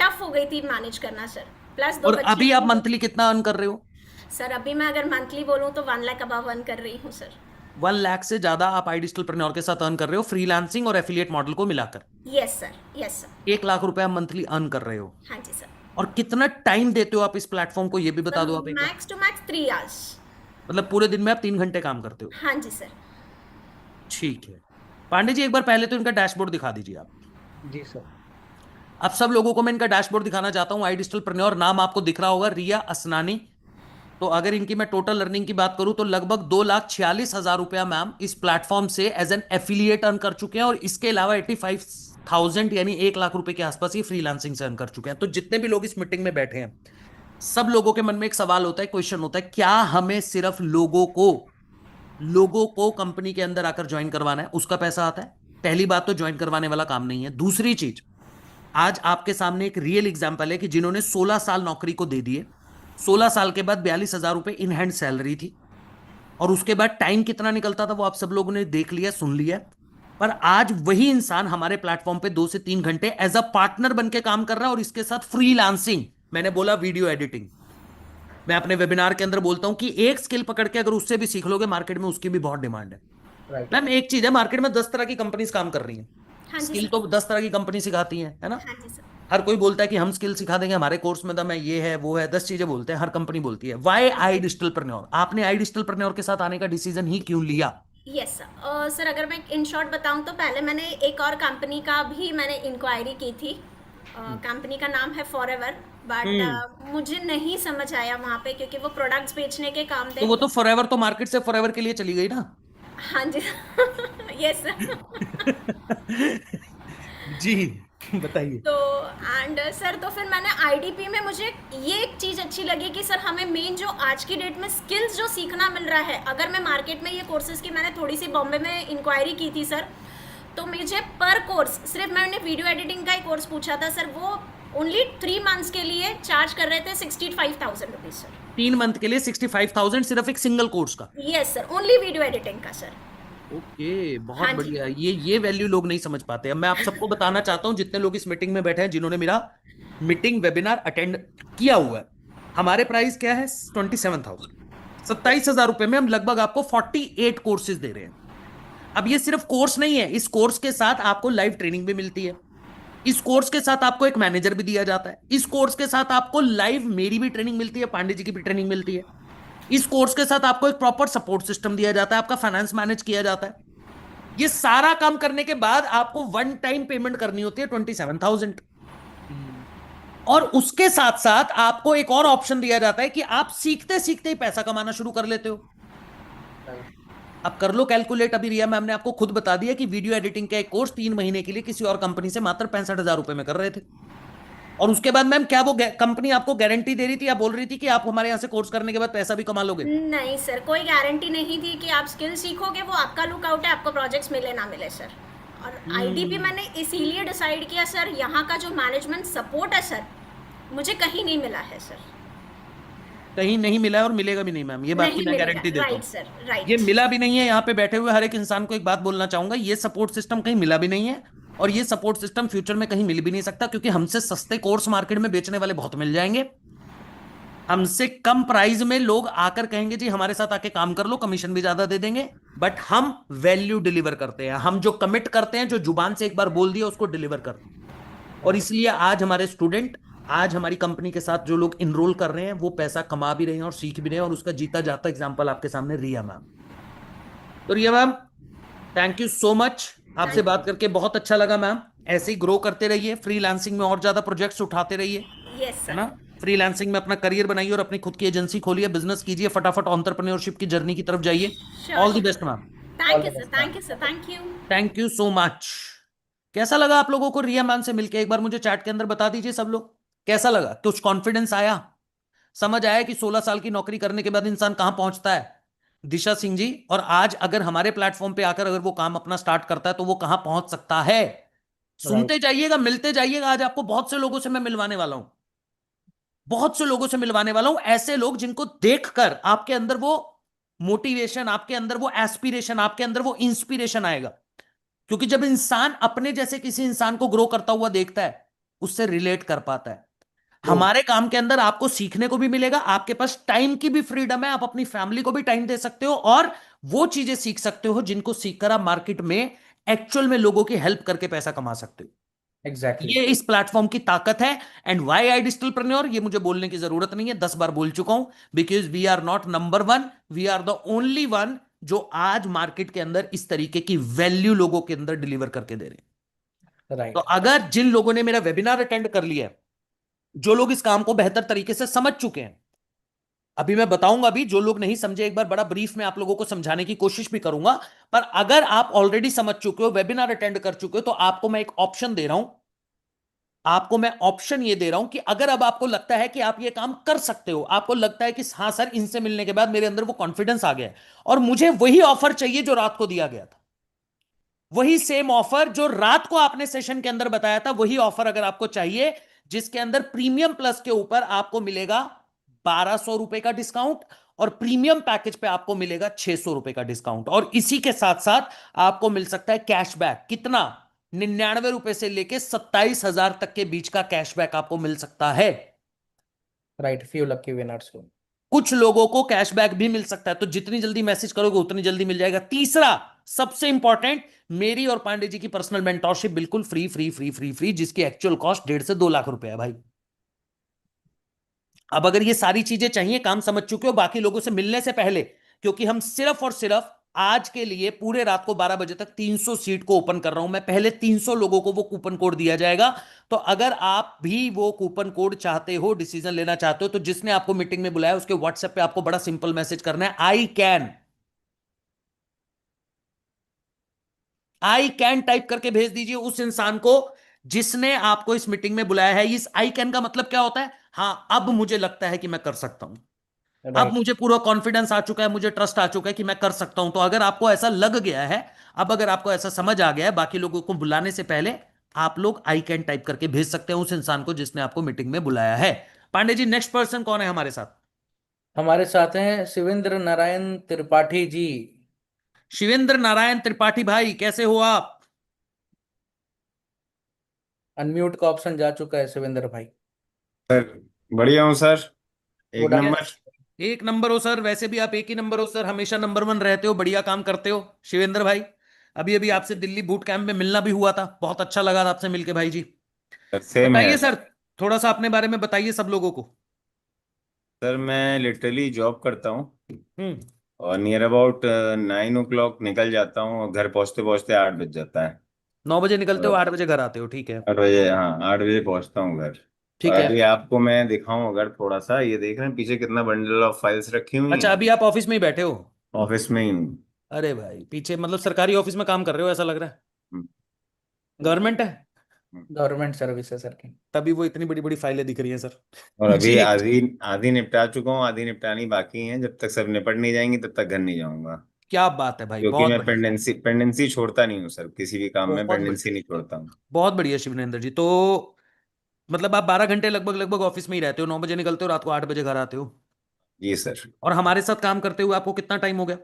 टफ हो गई थी मैनेज करना सर। प्लस 2 और बच्चे अभी आप मंथली कितना अर्न कर रहे हो? सर अभी मैं अगर मंथली बोलूं तो 1 लाख अबव अर्न कर रही हूँ सर। 1 लाख से ज्यादा आप iDigitalpreneur के साथ अर्न कर रहे हो, फ्रीलांसिंग और एफिलिएट मॉडल को मिलाकर। यस सर 1 लाख रुपए आप मंथली अर्न कर रहे हो। हाँ जी सर। और कितना टाइम देते हो आप इस प्लेटफॉर्म को, ये भी बता दो आप एक बार। Max to max 3 hours. मतलब पूरे दिन में आप 3 घंटे काम करते हो? हाँ जी सर। ठीक है पांडे जी, एक बार पहले तो इनका डैशबोर्ड दिखा दीजिए आप। जी सर। अब सब लोगों को मैं इनका डैशबोर्ड दिखाना चाहता हूं। iDigitalpreneur नाम आपको दिख रहा होगा, रिया असनानी। तो अगर इनकी मैं टोटल अर्निंग की बात करूं तो लगभग 2,46,000 रुपया मैम इस प्लेटफॉर्म से एज एन एफिलिएट अर्न कर चुके हैं। और इसके अलावा 85,000 यानी 1 लाख रुपए के आसपास ही फ्रीलांसिंग से अर्न कर चुके हैं। तो जितने भी लोग इस मीटिंग में बैठे हैं, सब लोगों के मन में एक सवाल होता है, क्वेश्चन होता है, क्या हमें सिर्फ लोगों को कंपनी के अंदर आकर ज्वाइन करवाना है, उसका पैसा आता है? पहली बात तो ज्वाइन करवाने वाला काम नहीं है। दूसरी चीज, आज आपके सामने एक रियल एग्जांपल है कि जिन्होंने 16 साल नौकरी को दे दिए, 16 साल के बाद 42,000 रुपए इन हैंड सैलरी थी। और उसके बाद टाइम कितना निकलता था वो आप सब लोगों ने देख लिया, सुन लिया। पर आज वही इंसान हमारे प्लेटफॉर्म पे 2 से 3 घंटे एज अ पार्टनर बन के काम कर रहा है। और इसके साथ फ्रीलांसिंग, मैंने बोला वीडियो एडिटिंग, मैं अपने वेबिनार के अंदर बोलता हूं कि एक स्किल पकड़ के अगर उससे भी सीख लोगे, मार्केट में उसकी भी बहुत डिमांड है। मैम एक चीज है, मार्केट में 10 तरह की कंपनीज काम कर रही हैं। स्किल तो 10 तरह की कंपनी सिखाती है ना? हर कोई बोलता है कि हम स्किल सिखा देंगे, हमारे कोर्स में दम है, ये है वो है, 10 चीजें बोलते हैं, हर कंपनी बोलती है। Why iDigitalpreneur? आपने iDigitalpreneur के साथ आने का डिसीजन ही क्यों लिया? यस सर, अगर मैं इन शॉर्ट बताऊं तो पहले मैंने एक और कंपनी का भी मैंने इंक्वायरी की थी। कंपनी का नाम है फॉरएवर, बट मुझे नहीं समझ आया वहां पे, क्योंकि वो प्रोडक्ट्स बेचने के काम थे। तो वो तो फॉरएवर तो मार्केट से फॉरएवर के लिए चली गई ना? हाँ जी यस जी बताइए। तो एंड सर, तो फिर मैंने आईडीपी में मुझे ये एक चीज़ अच्छी लगी कि सर हमें मेन जो आज की डेट में स्किल्स जो सीखना मिल रहा है, अगर मैं मार्केट में ये कोर्सेज की मैंने थोड़ी सी बॉम्बे में इंक्वायरी की थी सर, तो मुझे पर कोर्स, सिर्फ मैंने वीडियो एडिटिंग का ही कोर्स पूछा था सर, वो ओनली 3 मंथ्स के लिए चार्ज कर रहे थे 65,000 रुपीज सर। 3 मंथ के लिए 65,000 सिर्फ एक सिंगल कोर्स का? Yes sir, only video editing का सर। ओके बहुत बढ़िया। ये वैल्यू लोग नहीं समझ पाते। अब मैं आप सबको बताना चाहता हूं, जितने लोग इस मीटिंग में बैठे हैं, जिन्होंने मेरा मीटिंग वेबिनार अटेंड किया हुआ है, हमारे प्राइस क्या है? 27,000, 27,000 रुपए में हम लगभग आपको 48 कोर्सेज दे रहे हैं। अब ये सिर्फ कोर्स नहीं है, इस कोर्स के साथ आपको लाइव ट्रेनिंग भी मिलती है, इस कोर्स के साथ आपको एक मैनेजर भी दिया जाता है, इस कोर्स के साथ आपको लाइव मेरी भी ट्रेनिंग मिलती है, पांडे जी की भी ट्रेनिंग मिलती है, इस कोर्स के साथ आपको एक प्रॉपर सपोर्ट सिस्टम दिया जाता है, आपका फाइनेंस मैनेज किया जाता है। ये सारा काम करने के बाद आपको 1 टाइम पेमेंट करनी होती है 27,000। और उसके साथ साथ आपको एक और ऑप्शन दिया जाता है कि आप सीखते सीखते ही पैसा कमाना शुरू कर लेते हो। अब कर लो कैलकुलेट। अभी रिया मैम ने आपको खुद बता दिया कि वीडियो एडिटिंग का एक कोर्स 3 महीने के लिए किसी और कंपनी से मात्र 65,000 रुपए में कर रहे थे। और उसके बाद मैम क्या वो कंपनी आपको गारंटी दे रही थी, आप बोल रही थी कि आप हमारे यहाँ से कोर्स करने के बाद पैसा भी कमा लोगे? नहीं सर, कोई गारंटी नहीं थी कि आप स्किल सीखोगे, वो आपका लुकआउट है, आपको प्रोजेक्ट्स मिले ना मिले सर। और आईडीपी मैंने इसीलिए डिसाइड किया सर, यहाँ का जो मैनेजमेंट सपोर्ट है सर, मुझे कहीं नहीं मिला है सर। कहीं नहीं मिला है और मिलेगा भी नहीं मैम, ये बात की मैं गारंटी देता हूँ। Sir right. ये मिला भी नहीं है। यहाँ पे बैठे हुए हर एक इंसान को एक बात बोलना चाहूंगा, ये सपोर्ट सिस्टम कहीं मिला भी नहीं है और ये सपोर्ट सिस्टम फ्यूचर में कहीं मिल भी नहीं सकता, क्योंकि हमसे सस्ते कोर्स मार्केट में बेचने वाले बहुत मिल जाएंगे। हमसे कम प्राइस में लोग आकर कहेंगे जी हमारे साथ आके काम कर लो, कमीशन भी ज्यादा दे देंगे। बट हम वैल्यू डिलीवर करते हैं, हम जो कमिट करते हैं, जो जुबान से एक बार बोल दिया उसको डिलीवर करते हैं। और इसलिए आज हमारे स्टूडेंट, आज हमारी कंपनी के साथ जो लोग इनरोल कर रहे हैं वो पैसा कमा भी रहे हैं और सीख भी रहे हैं, और उसका जीता जाता एग्जाम्पल आपके सामने रिया मैम। तो Riya ma'am, thank you so much, आपसे बात करके बहुत अच्छा लगा मैम। ऐसे ही ग्रो करते रहिए, फ्रीलांसिंग में और ज्यादा प्रोजेक्ट्स उठाते रहिए, यस है ना। फ्रीलांसिंग में अपना करियर बनाइए और अपनी खुद की एजेंसी खोलिए, बिजनेस कीजिए, फटाफट एंटरप्रेन्योरशिप की जर्नी की तरफ जाइए। All the best ma'am. Thank you sir, thank you sir, thank you. Thank you so much. कैसा लगा आप लोगों को रिया मैम से मिलके? एक बार मुझे चैट के अंदर बता दीजिए सब लोग, कैसा लगा? कुछ कॉन्फिडेंस आया, समझ आया कि 16 साल की नौकरी करने के बाद इंसान कहां पहुंचता है? दिशा सिंह जी, और आज अगर हमारे प्लेटफॉर्म पे आकर अगर वो काम अपना स्टार्ट करता है तो वो कहां पहुंच सकता है? सुनते जाइएगा, मिलते जाइएगा। आज आपको बहुत से लोगों से मैं मिलवाने वाला हूं, बहुत से लोगों से मिलवाने वाला हूं, ऐसे लोग जिनको देखकर आपके अंदर वो मोटिवेशन, आपके अंदर वो एस्पिरेशन, आपके अंदर वो इंस्पिरेशन आएगा। क्योंकि जब इंसान अपने जैसे किसी इंसान को ग्रो करता हुआ देखता है, उससे रिलेट कर पाता है। हमारे काम के अंदर आपको सीखने को भी मिलेगा, आपके पास टाइम की भी फ्रीडम है, आप अपनी फैमिली को भी टाइम दे सकते हो और वो चीजें सीख सकते हो जिनको सीखकर आप मार्केट में एक्चुअल में लोगों की हेल्प करके पैसा कमा सकते हो। एग्जैक्टली ये इस प्लेटफॉर्म की ताकत है। एंड व्हाई आई डिजिटलप्रेन्योर, ये मुझे बोलने की जरूरत नहीं है, 10 बार बोल चुका हूं। Because we are not number one, we are the only one जो आज मार्केट के अंदर इस तरीके की वैल्यू लोगों के अंदर डिलीवर करके दे रहे हैं। राइट। तो अगर जिन लोगों ने मेरा वेबिनार अटेंड कर लिया है, जो लोग इस काम को बेहतर तरीके से समझ चुके हैं, अभी मैं बताऊंगा भी, जो लोग नहीं समझे एक बार बड़ा ब्रीफ में आप लोगों को समझाने की कोशिश भी करूंगा। पर अगर आप ऑलरेडी समझ चुके हो, वेबिनार अटेंड कर चुके हो, तो आपको मैं एक ऑप्शन दे रहा हूं, आपको मैं ऑप्शन ये दे रहा हूं कि अगर अब आपको लगता है कि आप ये काम कर सकते हो, आपको लगता है कि हाँ सर, इनसे मिलने के बाद मेरे अंदर वो कॉन्फिडेंस आ गया है और मुझे वही ऑफर चाहिए जो रात को दिया गया था, वही सेम ऑफर जो रात को आपने सेशन के अंदर बताया था, वही ऑफर अगर आपको चाहिए, जिसके अंदर प्रीमियम प्लस के ऊपर आपको मिलेगा 1200 रुपए का डिस्काउंट और प्रीमियम पैकेज पे आपको मिलेगा 600 रुपए का डिस्काउंट, और इसी के साथ साथ आपको मिल सकता है कैशबैक। कितना? 99 रुपए से लेके 27,000 तक के बीच का कैशबैक आपको मिल सकता है। राइट, फ्यू लकी विनर्स को। कुछ लोगों को कैशबैक भी मिल सकता है, तो जितनी जल्दी मैसेज करोगे उतनी जल्दी मिल जाएगा। तीसरा सबसे इंपॉर्टेंट, मेरी और पांडे जी की पर्सनल मेंटोरशिप बिल्कुल free free free free free, जिसकी एक्चुअल कॉस्ट 1.5 से 2 लाख रुपए है भाई। अब अगर ये सारी चीजें चाहिए, काम समझ चुके हो, बाकी लोगों से मिलने से पहले, क्योंकि हम सिर्फ और सिर्फ आज के लिए पूरे रात को 12 बजे तक 300 सीट को ओपन कर रहा हूं मैं, पहले 300 लोगों को वो कूपन कोड दिया जाएगा। तो अगर आप भी वो कूपन कोड चाहते हो, डिसीजन लेना चाहते हो, तो जिसने आपको मीटिंग में बुलाया उसके व्हाट्सएप पे आपको बड़ा सिंपल मैसेज करना है, आई कैन टाइप करके भेज दीजिए उस इंसान को जिसने आपको इस मीटिंग में बुलाया है। इस आई कैन का मतलब क्या होता है? हाँ, अब मुझे लगता है कि मैं कर सकता हूं, अब मुझे पूरा कॉन्फिडेंस आ चुका है, मुझे ट्रस्ट आ चुका है कि मैं कर सकता हूं। तो अगर आपको ऐसा लग गया है, अब अगर आपको ऐसा समझ आ गया है, बाकी लोगों को बुलाने से पहले आप लोग आई कैन टाइप करके भेज सकते हैं उस इंसान को जिसने आपको मीटिंग में बुलाया है। पांडे जी, नेक्स्ट पर्सन कौन है हमारे साथ? हमारे साथ हैं शिवेंद्र नारायण त्रिपाठी जी। शिवेंद्र नारायण त्रिपाठी भाई, कैसे हो आप? अनम्यूट का ऑप्शन जा चुका है शिवेंद्र भाई। सर बढ़िया हूँ सर, एक नंबर। एक नंबर हो सर, वैसे भी आप एक ही नंबर हो सर, हमेशा नंबर 1 रहते हो, बढ़िया काम करते हो शिवेंद्र भाई। अभी अभी आपसे दिल्ली बूट कैंप में मिलना भी हुआ था, बहुत अच्छा लगा आपसे मिलके भाई जी। सेम है बताइए सर, थोड़ा सा अपने बारे में बताइए सब लोगों को। सर। मैं लिटरली जॉब करता हूँ और नियर अबाउट 9 o'clock निकल जाता हूँ और घर पहुँचते पहुँचते 8 बज जाता है। 9 बजे निकलते हो, 8 बजे घर आते हो, ठीक है। 8 बजे, हाँ 8 बजे पहुँचता हूँ घर। ठीक और है। अभी आपको मैं दिखाऊं अगर थोड़ा सा, ये देख रहे हैं पीछे कितना बंडल ऑफ फाइल्स रखी हुई अच्छा, हैं। अभी आप ऑफिस में ही बैठे हो? ऑफिस में ही हूँ। अरे भाई, पीछे मतलब सरकारी ऑफिस में काम कर रहे हो ऐसा लग रहा है। गवर्नमेंट है? गवर्नमेंट सर्विस है सर की। तभी वो इतनी बड़ी बड़ी फाइलें दिख रही हैं सर। और अभी जी। आधी आधी निपटा चुका हूँ, आधी निपटानी बाकी है। जब तक सब निपट नहीं जाएंगी तब तक घर नहीं जाऊंगा। क्या बात है भाई, क्योंकि बहुत मैं बढ़िया। पेंडेंसी छोड़ता नहीं हूँ सर, किसी भी काम में बहुत पेंडेंसी बढ़िया, नहीं छोड़ता हूँ। बहुत बढ़िया शिवनेंद्र जी। तो मतलब आप 12 घंटे लगभग लगभग ऑफिस में ही रहते हो, 9 बजे निकलते हो, रात को 8 बजे घर आते हो। जी सर। और हमारे साथ काम करते हुए आपको कितना टाइम हो गया?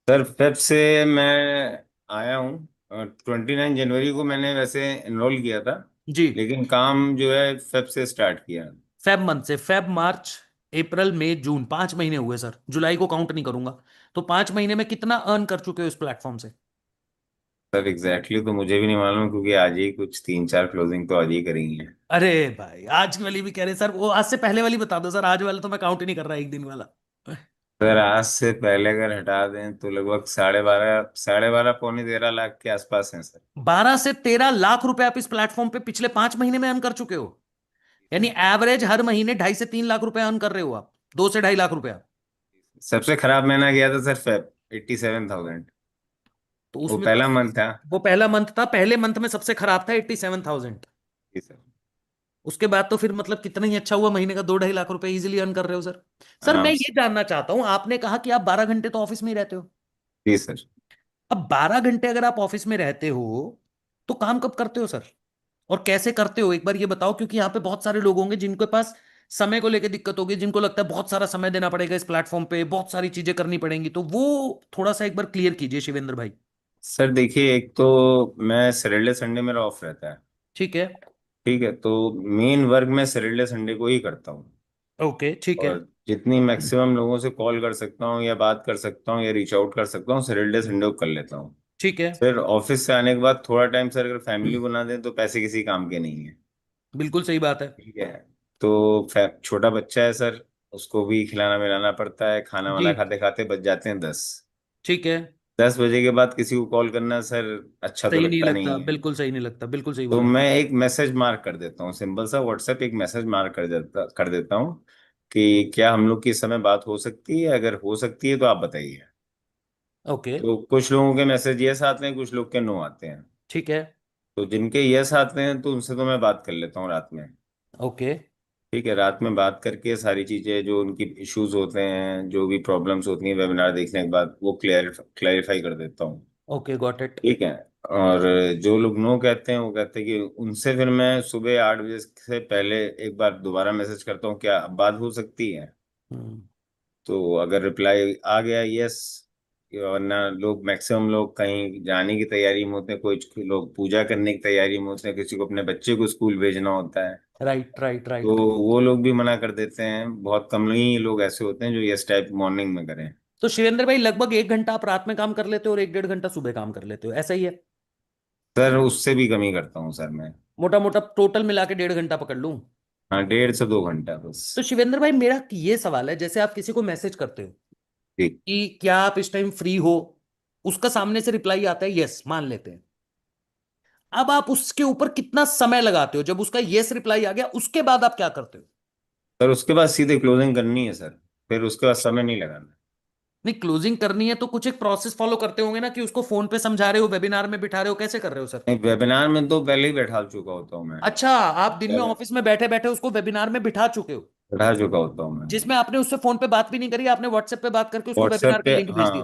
सर फेब से मैं आया हूँ। 29 जनवरी को मैंने वैसे एनरोल किया था जी। लेकिन काम जो है फेब से स्टार्ट किया। फेब मंथ से, फेब मार्च अप्रैल मई जून 5 महीने हुए सर, जुलाई को काउंट नहीं करूंगा, तो 5 महीने में कितना अर्न कर चुके हो इस प्लेटफॉर्म से? सर एग्जैक्टली तो मुझे भी नहीं मालूम, क्योंकि आज ही कुछ 3-4 क्लोजिंग तो आज ही करी है। अरे भाई आज वाली भी कह रहे सर, वो आज से पहले वाली बता दो सर, आज वाला तो मैं काउंट ही नहीं कर रहा, एक दिन वाला। सर आज से पहले अगर हटा दें तो लगभग 12.5 पौने 13 लाख के आसपास हैं सर। 12 से 13 लाख रुपए आप इस प्लेटफॉर्म पे पिछले 5 महीने में अर्न कर चुके हो, यानी एवरेज हर महीने 2.5 से 3 लाख रुपए अर्न कर रहे हो आप, 2 से 2.5 लाख रुपए। सबसे खराब महीना गया था सर फेब, 87,000। तो वो उसमें पहला मंथ था। वो पहला मंथ था, पहले मंथ में सबसे खराब था 87,000। जी सर। उसके बाद तो फिर मतलब कितना ही अच्छा हुआ, महीने का 2-2.5 लाख रुपए इजीली अर्न कर रहे हो सर। सर आराम मैं से। ये जानना चाहता हूं, आपने कहा कि आप 12 घंटे तो ऑफिस में ही रहते हो। जी सर। अब 12 घंटे अगर आप ऑफिस में रहते हो तो काम कब करते हो सर, और कैसे करते हो, एक बार ये बताओ, क्योंकि यहाँ पे बहुत सारे लोग होंगे जिनके पास समय को लेकर दिक्कत होगी, जिनको लगता है बहुत सारा समय देना पड़ेगा इस प्लेटफॉर्म पे, बहुत सारी चीजें करनी पड़ेंगी, तो वो थोड़ा सा एक बार क्लियर कीजिए शिवेंद्र भाई। सर देखिए, एक तो मैं सैटरडे संडे मेरा ऑफ रहता है। ठीक है। ठीक है, तो मेन वर्क मैं सैटरडे संडे को ही करता हूँ। ओके ठीक है। और जितनी मैक्सिमम लोगों से कॉल कर सकता हूँ या बात कर सकता हूँ या रीच आउट कर सकता हूँ, सैटरडे संडे को कर लेता हूँ। ठीक है। फिर ऑफिस से आने के बाद थोड़ा टाइम सर अगर फैमिली बना दें तो पैसे किसी काम के नहीं है। बिल्कुल सही बात है। ठीक है। तो छोटा बच्चा है सर, उसको भी खिलाना मिलाना पड़ता है, खाना जी वाना खाते खाते बच जाते हैं 10। ठीक है। 10 बजे के बाद किसी को कॉल करना सर अच्छा तो सही नहीं लगता लगता, नहीं है। बिल्कुल सही नहीं लगता, बिल्कुल सही तो बोला। मैं एक मैसेज मार्क कर देता हूँ, सिंपल सा व्हाट्सएप एक मैसेज मार्क कर देता हूँ कि क्या हम लोग की इस समय बात हो सकती है, अगर हो सकती है तो आप बताइए। ओके। तो कुछ लोगों के मैसेज यस आते हैं, कुछ लोग के नो आते हैं। ठीक है। तो जिनके यस आते हैं तो उनसे तो मैं बात कर लेता हूँ रात में। ओके। ठीक है, रात में बात करके सारी चीजें जो उनकी इश्यूज होते हैं, जो भी प्रॉब्लम्स होती हैं वेबिनार देखने के बाद, वो क्लैरिफाई कर देता हूँ। Okay got it. ठीक है। और जो लोग नो कहते हैं वो कहते हैं कि उनसे फिर मैं सुबह 8 बजे से पहले एक बार दोबारा मैसेज करता हूँ, क्या अब बात हो सकती है। तो अगर रिप्लाई आ गया यस, वरना लोग मैक्सिमम लोग कहीं जाने की तैयारी में होते हैं, कुछ लोग पूजा करने की तैयारी में होते हैं, किसी को अपने बच्चे को स्कूल भेजना होता है, राइट राइट राइट। तो वो लोग भी मना कर देते हैं। बहुत कम ही लोग ऐसे होते हैं जो यस टाइप मॉर्निंग में करें। तो शिवेंद्र भाई लगभग 1 घंटा आप रात में काम कर लेते हो और 1-1.5 घंटा सुबह काम कर लेते हो, ऐसा ही है? सर उससे भी कमी करता हूँ सर मैं। मोटा मोटा टोटल मिला के 1.5 घंटा पकड़ लूं? हाँ, 1.5 से 2 घंटा बस। तो शिवेंद्र भाई मेरा ये सवाल है, जैसे आप किसी को मैसेज करते हो ठीक। कि क्या आप इस टाइम फ्री हो, उसका सामने से रिप्लाई आता है यस, मान लेते हैं, अब आप उसके ऊपर कितना समय लगाते हो? जब उसका यस रिप्लाई आ गया उसके बाद आप क्या करते हो? सर उसके बाद सीधे क्लोजिंग करनी है सर, फिर उसके बाद समय नहीं लगाना। नहीं, क्लोजिंग करनी है तो कुछ एक प्रोसेस फॉलो करते होंगे ना, कि उसको फोन पे समझा रहे हो, वेबिनार में बिठा रहे हो, कैसे कर रहे हो सर? नहीं, वेबिनार में तो पहले ही बैठा चुका होता हूँ मैं। अच्छा, आप दिन में पहले ऑफिस में बैठे बैठे उसको वेबिनार में बिठा चुके हो, बैठा चुका होता हूँ मैं। जिसमें आपने उससे फोन पे बात भी नहीं करी, आपने व्हाट्सएप पे बात करके उसको वेबिनार व्हाट्सएप पे, की लिंक भेज दी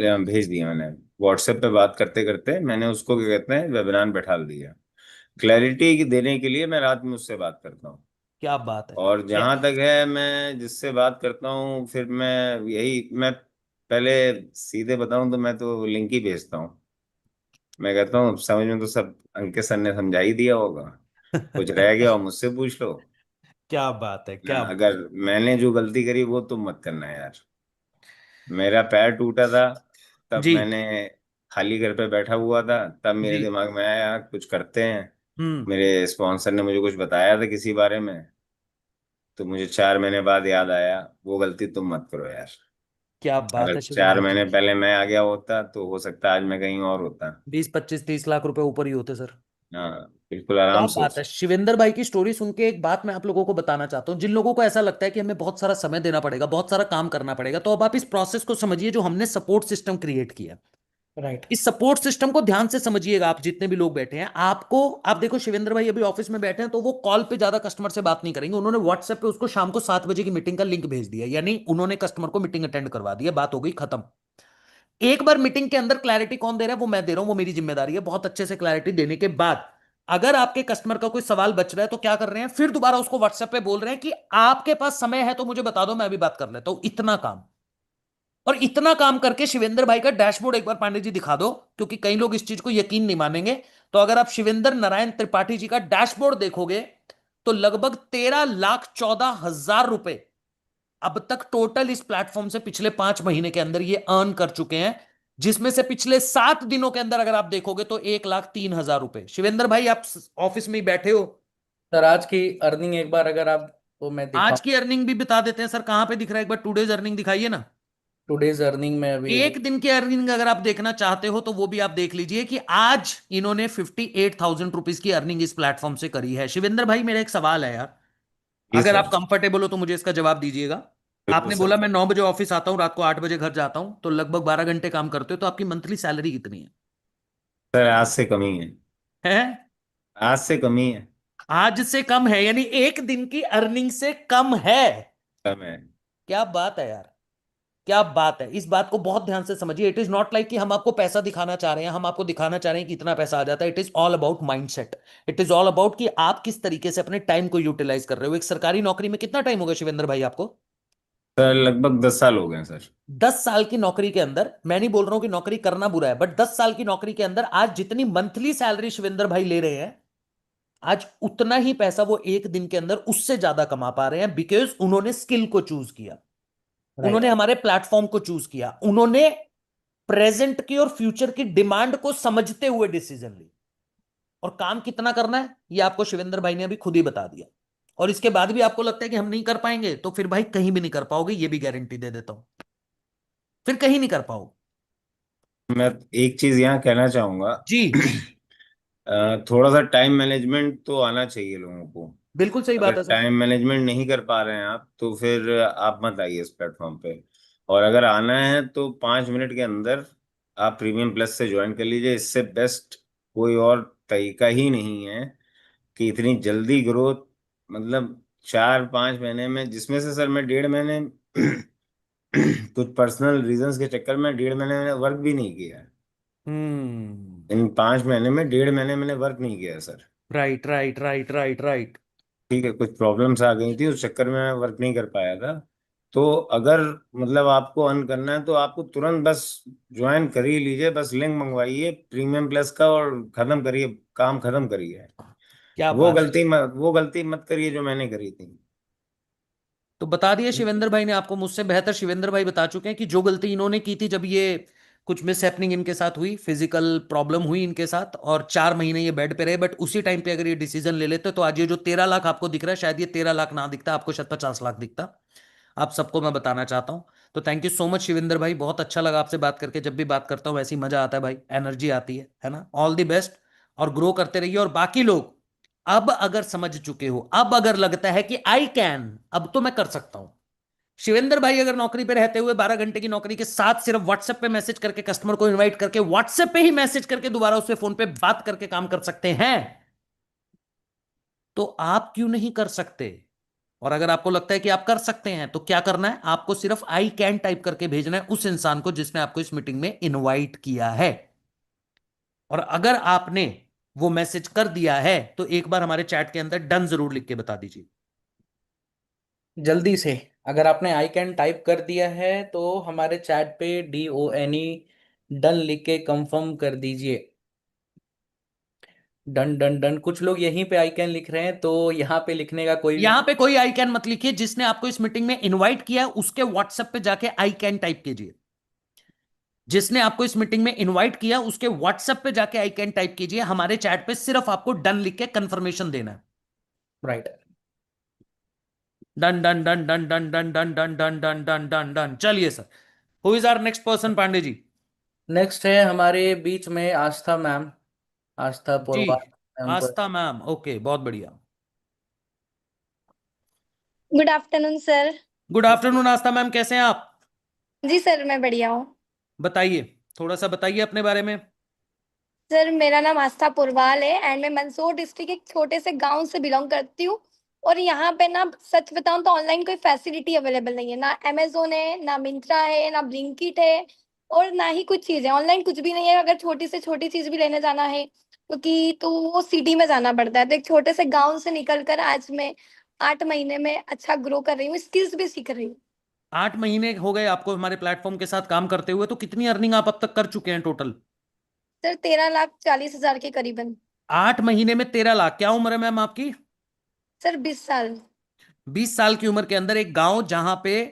हाँ थी? भेज दिया मैंने। व्हाट्सएप पे बात करते करते मैंने उसको क्या कहते हैं वेबिनार बैठा दिया। क्लैरिटी देने के लिए मैं रात में उससे बात करता हूँ। क्या बात है। और क्या? जहां तक है, मैं जिससे बात करता हूँ फिर मैं पहले सीधे बताऊं तो मैं तो लिंक ही भेजता हूँ। मैं कहता हूँ समझ में तो सब अंकित सर ने समझा ही दिया होगा, कुछ रह गया हो मुझसे पूछ लो। क्या बात है, क्या बात अगर मैंने जो गलती करी वो तुम मत करना यार। मेरा पैर टूटा था है। तब जी। मैंने खाली घर पे बैठा हुआ था, तब मेरे जी। दिमाग में आया कुछ करते हैं। हम्म। मेरे स्पॉन्सर ने मुझे कुछ बताया था किसी बारे में, तो मुझे 4 महीने बाद याद आया वो गलती तुम मत करो यार। क्या बात अगर है चार शिवेंद्र भाई। महीने पहले मैं आ गया होता तो हो सकता है आज मैं कहीं और होता। 20-25-30 लाख रुपए ऊपर ही होते सर। हाँ, बिल्कुल क्या आराम से हो बात है सकता। शिवेंद्र भाई की स्टोरी सुन के, एक बात मैं आप लोगों को बताना चाहता हूँ, जिन लोगों को ऐसा लगता है कि हमें बहुत सारा समय देना पड़ेगा, बहुत सारा काम करना पड़ेगा, तो अब आप इस प्रोसेस को समझिए जो हमने सपोर्ट सिस्टम क्रिएट किया। राइट। इस सपोर्ट सिस्टम को ध्यान से समझिएगा, आप जितने भी लोग बैठे हैं, आपको, आप देखो शिवेंद्र भाई अभी ऑफिस में बैठे हैं तो वो कॉल पे ज्यादा कस्टमर से बात नहीं करेंगे, उन्होंने व्हाट्सएप पे उसको शाम को 7 बजे की मीटिंग का लिंक भेज दिया, यानी उन्होंने कस्टमर को मीटिंग अटेंड करवा दिया, बात हो गई खत्म। एक बार मीटिंग के अंदर क्लैरिटी कौन दे रहा है? वो मैं दे रहा हूं, वो मेरी जिम्मेदारी है। बहुत अच्छे से क्लैरिटी देने के बाद अगर आपके कस्टमर का कोई सवाल बच रहा है तो क्या कर रहे हैं, फिर दोबारा उसको व्हाट्सएप पे बोल रहे हैं कि आपके पास समय है तो मुझे बता दो, मैं अभी बात कर लेता हूं। इतना काम, और इतना काम करके शिवेंद्र भाई का डैशबोर्ड एक बार पांडे जी दिखा दो, क्योंकि कई लोग इस चीज को यकीन नहीं मानेंगे। तो अगर आप शिवेंद्र नारायण त्रिपाठी जी का डैशबोर्ड देखोगे तो लगभग 13,14,000 रुपए अब तक टोटल इस प्लेटफॉर्म से पिछले 5 महीने के अंदर ये अर्न कर चुके हैं, जिसमें से पिछले 7 दिनों के अंदर अगर आप देखोगे तो 1,03,000 रुपए। शिवेंद्र भाई आप ऑफिस में ही बैठे हो सर, आज की अर्निंग एक बार अगर आप तो मैं आज की अर्निंग भी बता देते हैं सर, कहां पे दिख रहा है? एक बार टुडेज अर्निंग दिखाइए ना। टुडेज अर्निंग में अभी एक दिन की अर्निंग अगर आप देखना चाहते हो तो वो भी आप देख लीजिए कि आज इन्होंने 58,000 रुपीज की अर्निंग इस प्लेटफॉर्म से करी है। शिवेंद्र भाई मेरा एक सवाल है यार, अगर आप कंफर्टेबल हो तो मुझे इसका जवाब दीजिएगा। आपने बोला मैं 9 बजे ऑफिस आता हूं, रात को 8 बजे घर जाता हूं, तो लगभग 12 घंटे काम करते हो, तो आपकी मंथली सैलरी कितनी है? सर आज से कम ही है। हैं? आज से कम ही है। आज से कम है, यानी एक दिन की अर्निंग से कम है। कम है। क्या बात है यार, क्या बात है। इस बात को बहुत ध्यान से समझिए। इट इज नॉट लाइक कि हम आपको पैसा दिखाना चाह रहे हैं, हम आपको दिखाना चाह रहे हैं कि इतना पैसा आ जाता है। It is all about mindset. It is all about कि आप किस तरीके से अपने टाइम को यूटिलाइज कर रहे हो। एक सरकारी नौकरी में कितना टाइम होगा शिवेंद्र भाई आपको? सर लगभग 10 साल हो गए हैं सर। 10 साल की नौकरी के अंदर, मैं नहीं बोल रहा हूं कि नौकरी करना बुरा है, बट 10 साल की नौकरी के अंदर आज जितनी मंथली सैलरी शिवेंद्र भाई ले रहे हैं, आज उतना ही पैसा वो एक दिन के अंदर उससे ज्यादा कमा पा रहे हैं, बिकॉज उन्होंने स्किल को चूज किया, उन्होंने हमारे प्लेटफॉर्म को चूज किया, उन्होंने प्रेजेंट की और फ्यूचर की डिमांड को समझते हुए डिसीजन ली। और काम कितना करना है ये आपको शिवेंद्र भाई ने अभी खुद ही बता दिया। और इसके बाद भी आपको लगता है कि हम नहीं कर पाएंगे, तो फिर भाई कहीं भी नहीं कर पाओगे, ये भी गारंटी दे देता हूं, फिर कहीं नहीं कर पाओगे। मैं एक चीज यहाँ कहना चाहूंगा जी। थोड़ा सा टाइम मैनेजमेंट तो आना चाहिए लोगों को। बिल्कुल सही बात है सर। टाइम मैनेजमेंट नहीं कर पा रहे हैं आप, तो फिर आप मत आइए इस प्लेटफॉर्म पे। और अगर आना है तो 5 मिनट के अंदर आप प्रीमियम प्लस से ज्वाइन कर लीजिए। इससे बेस्ट कोई और तरीका ही नहीं है कि इतनी जल्दी ग्रोथ, मतलब 4-5 महीने में, जिसमें से सर मैं 1.5 महीने कुछ पर्सनल रीजंस के चक्कर में 1.5 महीने मैंने वर्क भी नहीं किया है। इन 5 महीने में 1.5 महीने मैंने वर्क नहीं किया sir. Right right right right right. ठीक है, कुछ प्रॉब्लम्स आ गई थी, उस चक्कर में मैं वर्क नहीं कर पाया था। तो अगर मतलब आपको अर्न करना है तो आपको तुरंत बस ज्वाइन कर ही लीजिए, बस लिंक मंगवाइए प्रीमियम प्लस का और खत्म करिए, काम खत्म करिए। क्या वो बात गलती मत करिए जो मैंने करी थी। तो बता दिया शिवेंद्र भाई ने आपको, मुझसे बेहतर शिवेंद्र भाई बता चुके हैं कि जो गलती इन्होंने की थी जब ये कुछ मिस हैपनिंग इनके साथ हुई, फिजिकल प्रॉब्लम हुई इनके साथ, और 4 महीने ये बेड पे रहे, बट उसी टाइम पे अगर ये डिसीजन ले लेते तो आज ये जो 13 लाख आपको दिख रहा है, शायद ये 13 लाख ना दिखता, आपको शायद 50 लाख दिखता। आप सबको मैं बताना चाहता हूं। तो thank you so much Shivendra भाई, बहुत अच्छा लगा आपसे बात करके। जब भी बात करता हूं वैसे ही मजा आता है भाई, एनर्जी आती है ना। ऑल द बेस्ट, और ग्रो करते रहिए। और बाकी लोग अब अगर समझ चुके हो, अब अगर लगता है कि आई कैन, अब तो मैं कर सकता हूं। शिवेंद्र भाई अगर नौकरी पे रहते हुए 12 घंटे की नौकरी के साथ सिर्फ व्हाट्सएप पे मैसेज करके, कस्टमर को इनवाइट करके व्हाट्सएप पे ही मैसेज करके दोबारा उससे फोन पे बात करके काम कर सकते हैं, तो आप क्यों नहीं कर सकते? और अगर आपको लगता है कि आप कर सकते हैं तो क्या करना है, आपको सिर्फ आई कैन टाइप करके भेजना है उस इंसान को जिसने आपको इस मीटिंग में इनवाइट किया है। और अगर आपने वो मैसेज कर दिया है तो एक बार हमारे चैट के अंदर डन जरूर लिख के बता दीजिए जल्दी से। अगर आपने आई कैन टाइप कर दिया है तो हमारे चैट पे DONE डन लिख के कंफर्म कर दीजिए। Done done done. कुछ लोग यहीं पे आई कैन लिख रहे हैं, तो यहाँ पे लिखने का कोई यहां पे कोई आई कैन मत लिखिए, जिसने आपको इस मीटिंग में इनवाइट किया उसके व्हाट्सएप पे जाके आई कैन टाइप कीजिए। जिसने आपको इस मीटिंग में इनवाइट किया उसके व्हाट्सएप पे जाके आई कैन टाइप कीजिए। हमारे चैट पे सिर्फ आपको डन लिख के कंफर्मेशन देना है। Right. Done done done done done done done done done done done done done. चलिए sir, who is our next person Pandey ji? Next है हमारे बीच में आस्था मैम, आस्था जी, पुरवार मैम को। आस्था मैम, ओके, बहुत बढ़िया। Good afternoon sir. Good afternoon Aastha ma'am, कैसे हैं आप? जी सर मैं बढ़िया हूँ। बताइए, थोड़ा सा बताइए अपने बारे में। सर मेरा नाम आस्था पुरवाल है एंड मैं मंदसौर डिस्ट्रिक्ट एक छोटे से गांव से बिलोंग करती हूँ। और यहाँ पे ना सच बताऊँ तो ऑनलाइन कोई फैसिलिटी अवेलेबल नहीं है, ना अमेजोन है, ना मिंत्रा है, ना ब्लिंकिट है, और ना ही कुछ चीज़ है। ऑनलाइन कुछ भी नहीं है। अगर छोटी से छोटी चीज़ भी लेने जाना है क्योंकि तो वो सिटी में जाना पड़ता है। तो एक छोटे से गाँव से निकल कर आज मैं 8 महीने में अच्छा ग्रो कर रही हूँ, स्किल्स भी सीख रही हूँ। 8 महीने हो गए आपको हमारे प्लेटफॉर्म के साथ काम करते हुए, तो कितनी अर्निंग आप अब तक कर चुके हैं टोटल? सर 13,40,000 के करीबन। 8 महीने में 13 लाख। क्या उम्र है मैम आपकी? सर 20 साल। 20 साल की उम्र के अंदर एक गांव जहां पे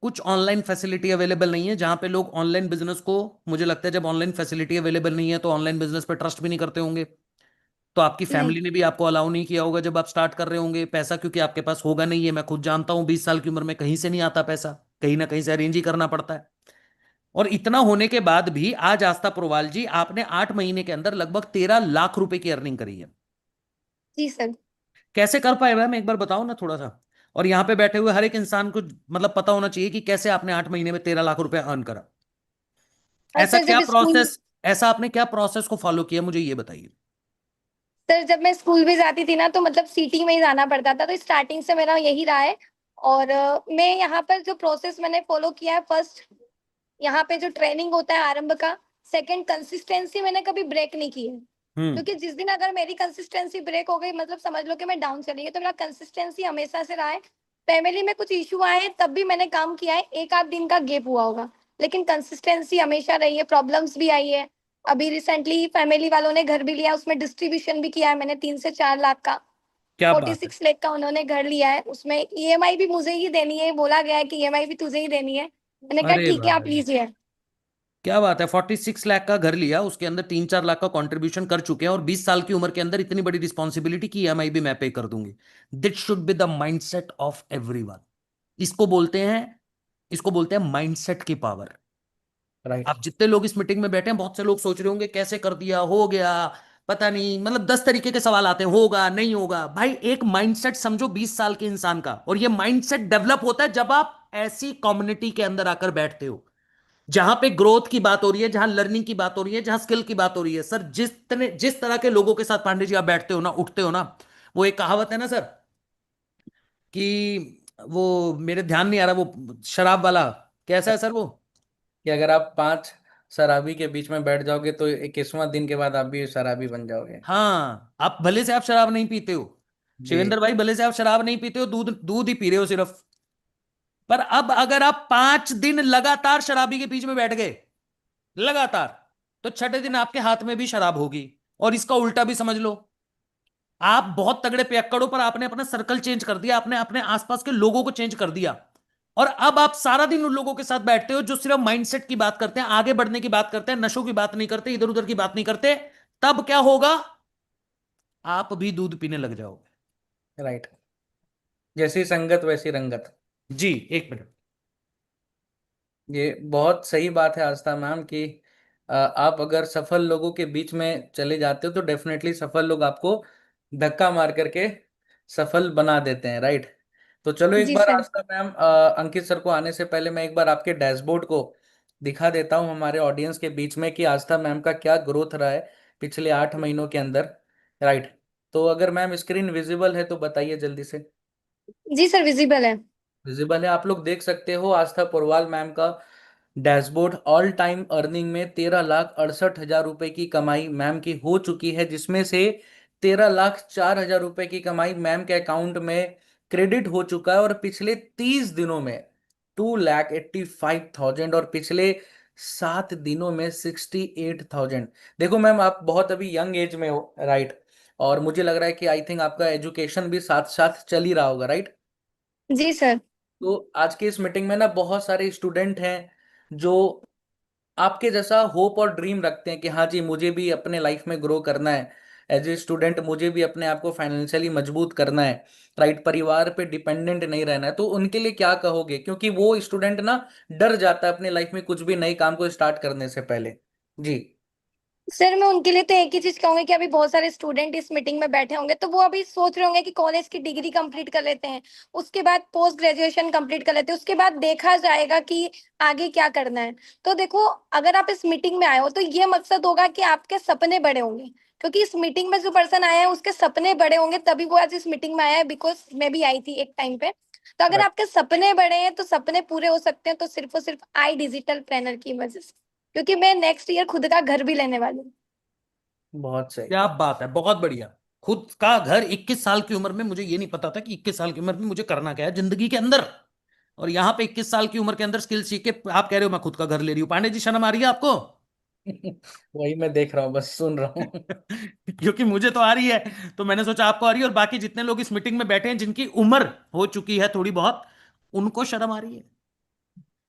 कुछ ऑनलाइन फैसिलिटी अवेलेबल नहीं है, जहां पे लोग ऑनलाइन बिजनेस को, मुझे लगता है जब ऑनलाइन फैसिलिटी अवेलेबल नहीं है तो ऑनलाइन बिजनेस पे ट्रस्ट भी नहीं करते होंगे, तो आपकी फैमिली ने भी आपको अलाउ नहीं किया होगा जब आप स्टार्ट कर रहे होंगे। पैसा क्योंकि आपके पास होगा नहीं है, मैं खुद जानता हूं, 20 साल की उम्र में कहीं से नहीं आता पैसा, कहीं ना कहीं से अरेंज ही करना पड़ता है। और इतना होने के बाद भी आज आस्था पुरवाल जी, आपने 8 महीने के अंदर लगभग 13 लाख रुपए की अर्निंग करी है। जी सर। कैसे कर पाए मैम, एक बार बताओ ना थोड़ा सा। और यहाँ पे बैठे हुए हर एक इंसान को मतलब पता होना चाहिए कि कैसे आपने 8 महीने में 13 लाख रुपए अर्न करा। ऐसा सर क्या जब स्कूल प्रोसेस, ऐसा आपने क्या प्रोसेस को फॉलो किया, मुझे ये बताइए। सर जब मैं स्कूल भी जाती थी ना तो मतलब सिटी में ही जाना पड़ता था, तो स्टार्टिंग से मेरा यही रहा है। और मैं यहाँ पर जो प्रोसेस मैंने फॉलो किया है, फर्स्ट यहाँ पे जो ट्रेनिंग होता है आरंभ का, सेकंड कंसिस्टेंसी मैंने कभी ब्रेक नहीं की है। क्योंकि जिस दिन अगर मेरी कंसिस्टेंसी ब्रेक हो गई, मतलब समझ लो कि मैं डाउन चली गई, तो मेरा कंसिस्टेंसी हमेशा से रहा है। फैमिली में कुछ इशू आए हैं तब भी मैंने काम किया है, एक आध दिन का गैप हुआ होगा, लेकिन कंसिस्टेंसी हमेशा रही है। प्रॉब्लम्स भी आई है, अभी रिसेंटली फैमिली वालों ने घर भी लिया, उसमें डिस्ट्रीब्यूशन भी किया है मैंने 3 से 4 लाख का। क्या बात 46 लाख का उन्होंने घर लिया है, उसमें ईएमआई भी मुझे ही देनी है, बोला गया है कि ईएमआई भी तुझे ही देनी है। मैंने कहा अरे ठीक है आप भाई लीजिए। क्या बात है, 46 लाख का घर लिया, उसके अंदर 3-4 लाख का कंट्रीब्यूशन कर चुके हैं, और 20 साल की उम्र के अंदर इतनी बड़ी रिस्पॉन्सिबिलिटी की ईएमआई भी मैं पे कर दूंगी। That should be the mindset of everyone. इसको बोलते हैं, इसको बोलते हैं माइंडसेट की पावर। राइट। आप जितने लोग इस मीटिंग में बैठे हैं, बहुत से लोग सोच रहे होंगे कैसे कर दिया, हो गया, पता नहीं, मतलब 10 तरीके के सवाल आते हैं, होगा नहीं होगा। भाई एक माइंडसेट समझो 20 साल के इंसान का, और ये माइंडसेट डेवलप होता है जब आप ऐसी कम्युनिटी के अंदर आकर बैठते हो जहां पे ग्रोथ की बात हो रही है, जहां लर्निंग की बात हो रही है, जहां स्किल की बात हो रही है। सर जिस तरह के लोगों के साथ पांडे जी आप बैठते हो ना, उठते हो ना, वो एक कहावत है ना सर, कि वो मेरे ध्यान नहीं आ रहा, वो शराब वाला कैसा है सर वो, कि अगर आप 5 शराबी के बीच में बैठ जाओगे तो 21वां दिन के बाद आप भी शराबी बन जाओगे। हाँ, आप भले से आप शराब नहीं पीते हो, जी। शिवेंद्र भाई भले से आप शराब नहीं पीते हो, दूध दूध ही पी रहे हो सिर्फ, पर अब अगर आप 5 दिन लगातार शराबी के बीच में बैठ गए लगातार, तो छठे दिन आपके हाथ में भी शराब होगी। और इसका उल्टा भी समझ लो, आप बहुत तगड़े पियक्कड़ हो पर आपने अपना सर्कल चेंज कर दिया, आपने अपने आसपास के लोगों को चेंज कर दिया, और अब आप सारा दिन उन लोगों के साथ बैठते हो जो सिर्फ माइंडसेट की बात करते हैं, आगे बढ़ने की बात करते हैं, नशों की बात नहीं करते, इधर उधर की बात नहीं करते। तब क्या होगा, आप भी दूध पीने लग जाओगे। राइट। जैसी संगत वैसी रंगत। जी, एक मिनट। ये बहुत सही बात है आस्था मैम कि आप अगर सफल लोगों के बीच में चले जाते हो तो डेफिनेटली सफल लोग आपको धक्का मार करके सफल बना देते हैं। राइट। तो चलो एक जी बार सर। आस्था मैम, अंकित सर को आने से पहले मैं एक बार आपके डैशबोर्ड को दिखा देता हूं हमारे ऑडियंस के बीच में कि आस्था मैम का क्या ग्रोथ रहा है पिछले 8 महीनों के अंदर। राइट। तो अगर मैम स्क्रीन विजिबल है तो बताइए जल्दी से। जी सर विजिबल है। विजिबल है, आप लोग देख सकते हो आस्था पुरवाल मैम का डैशबोर्ड। ऑल टाइम अर्निंग में 13,68,000 रुपए की कमाई मैम की हो चुकी है, जिसमें से 13,04,000 रुपए की कमाई मैम के अकाउंट में क्रेडिट हो चुका है, और पिछले 30 दिनों में 2,85,000, और पिछले 7 दिनों में 68,000। देखो मैम आप बहुत अभी यंग एज में हो। राइट। और मुझे लग रहा है कि आई थिंक आपका एजुकेशन भी साथ साथ चल ही रहा होगा। राइट। जी सर। तो आज की इस मीटिंग में ना बहुत सारे स्टूडेंट हैं जो आपके जैसा होप और ड्रीम रखते हैं कि हाँ जी मुझे भी अपने लाइफ में ग्रो करना है, एज ए स्टूडेंट मुझे भी अपने आप को फाइनेंशियली मजबूत करना है। राइट। परिवार पे डिपेंडेंट नहीं रहना है। तो उनके लिए क्या कहोगे, क्योंकि वो स्टूडेंट ना डर जाता है अपने लाइफ में कुछ भी नए काम को स्टार्ट करने से पहले। जी। सर मैं उनके लिए तो एक ही चीज कहूंगी कि अभी बहुत सारे स्टूडेंट इस मीटिंग में बैठे होंगे, तो वो अभी सोच रहे होंगे कि कॉलेज की डिग्री कंप्लीट कर लेते हैं, उसके बाद पोस्ट ग्रेजुएशन कंप्लीट कर लेते हैं, उसके बाद देखा जाएगा कि आगे क्या करना है। तो देखो अगर आप इस मीटिंग में आए हो तो ये मकसद होगा कि आपके सपने बड़े होंगे, क्योंकि इस मीटिंग में जो पर्सन आया है उसके सपने बड़े होंगे, तभी वो आज इस मीटिंग में आया है। बिकॉज मैं भी आई थी एक टाइम पे। तो अगर आपके सपने बड़े हैं तो सपने पूरे हो सकते हैं, तो सिर्फ और सिर्फ आई डिजिटल प्लानर की वजह से, क्योंकि मैं नेक्स्ट ईयर खुद का घर भी लेने वाली हूँ। बहुत सही। क्या बात है, बहुत बढ़िया। खुद का घर 21 साल की उम्र में, मुझे ये नहीं पता था कि 21 साल की उम्र में मुझे करना क्या है जिंदगी के अंदर, और यहाँ पे 21 साल की उम्र के अंदर स्किल सीख के आप कह रहे हो मैं खुद का घर ले रही हूँ। पांडे जी शर्म आ रही है आपको? वही मैं देख रहा हूँ, बस सुन रहा हूँ। क्योंकि मुझे तो आ रही है, तो मैंने सोचा आपको आ रही है, और बाकी जितने लोग इस मीटिंग में बैठे हैं जिनकी उम्र हो चुकी है थोड़ी बहुत, उनको शर्म आ रही है।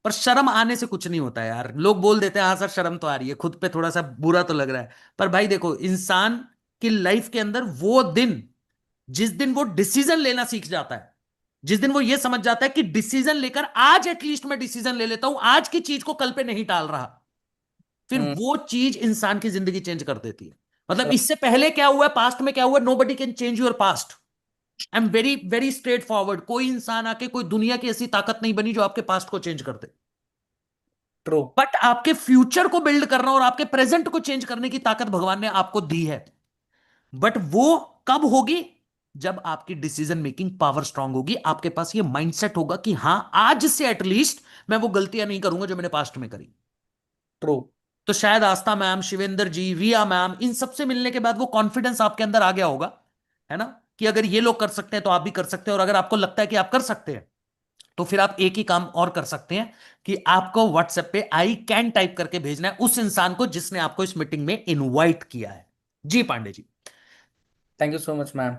पर शर्म आने से कुछ नहीं होता है यार। लोग बोल देते हैं हाँ सर शर्म तो आ रही है, खुद पे थोड़ा सा बुरा तो लग रहा है। पर भाई देखो, इंसान की लाइफ के अंदर वो दिन, जिस दिन वो डिसीजन लेना सीख जाता है, जिस दिन वो ये समझ जाता है कि डिसीजन लेकर आज एटलीस्ट मैं डिसीजन ले लेता हूं, आज की चीज को कल पे नहीं टाल रहा, फिर वो चीज इंसान की जिंदगी चेंज कर देती है। मतलब इससे पहले क्या हुआ, पास्ट में क्या हुआ, nobody can change your past. I am very very straight forward. कोई इंसान आके, कोई दुनिया की ऐसी ताकत नहीं बनी जो आपके पास्ट को चेंज कर दे। ट्रू। बट आपके फ्यूचर को बिल्ड करना और आपके प्रेजेंट को चेंज करने की ताकत भगवान ने आपको दी है। बट वो कब होगी? जब आपकी डिसीजन मेकिंग पावर स्ट्रांग होगी, आपके पास ये माइंडसेट होगा कि हां आज से एटलीस्ट मैं वो गलतियां नहीं करूंगा जो मैंने पास्ट में करी। ट्रू। तो शायद आस्था मैम, शिवेंद्र जी, रिया मैम, इन सबसे मिलने के बाद वो कॉन्फिडेंस आपके अंदर आ गया होगा, है ना, कि अगर ये लोग कर सकते हैं तो आप भी कर सकते हैं। और अगर आपको लगता है कि आप कर सकते हैं, तो फिर आप एक ही काम और कर सकते हैं कि आपको व्हाट्सएप पे आई कैन टाइप करके भेजना है उस इंसान को जिसने आपको इस मीटिंग में इनवाइट किया है। जी Pandey ji. Thank you so much ma'am.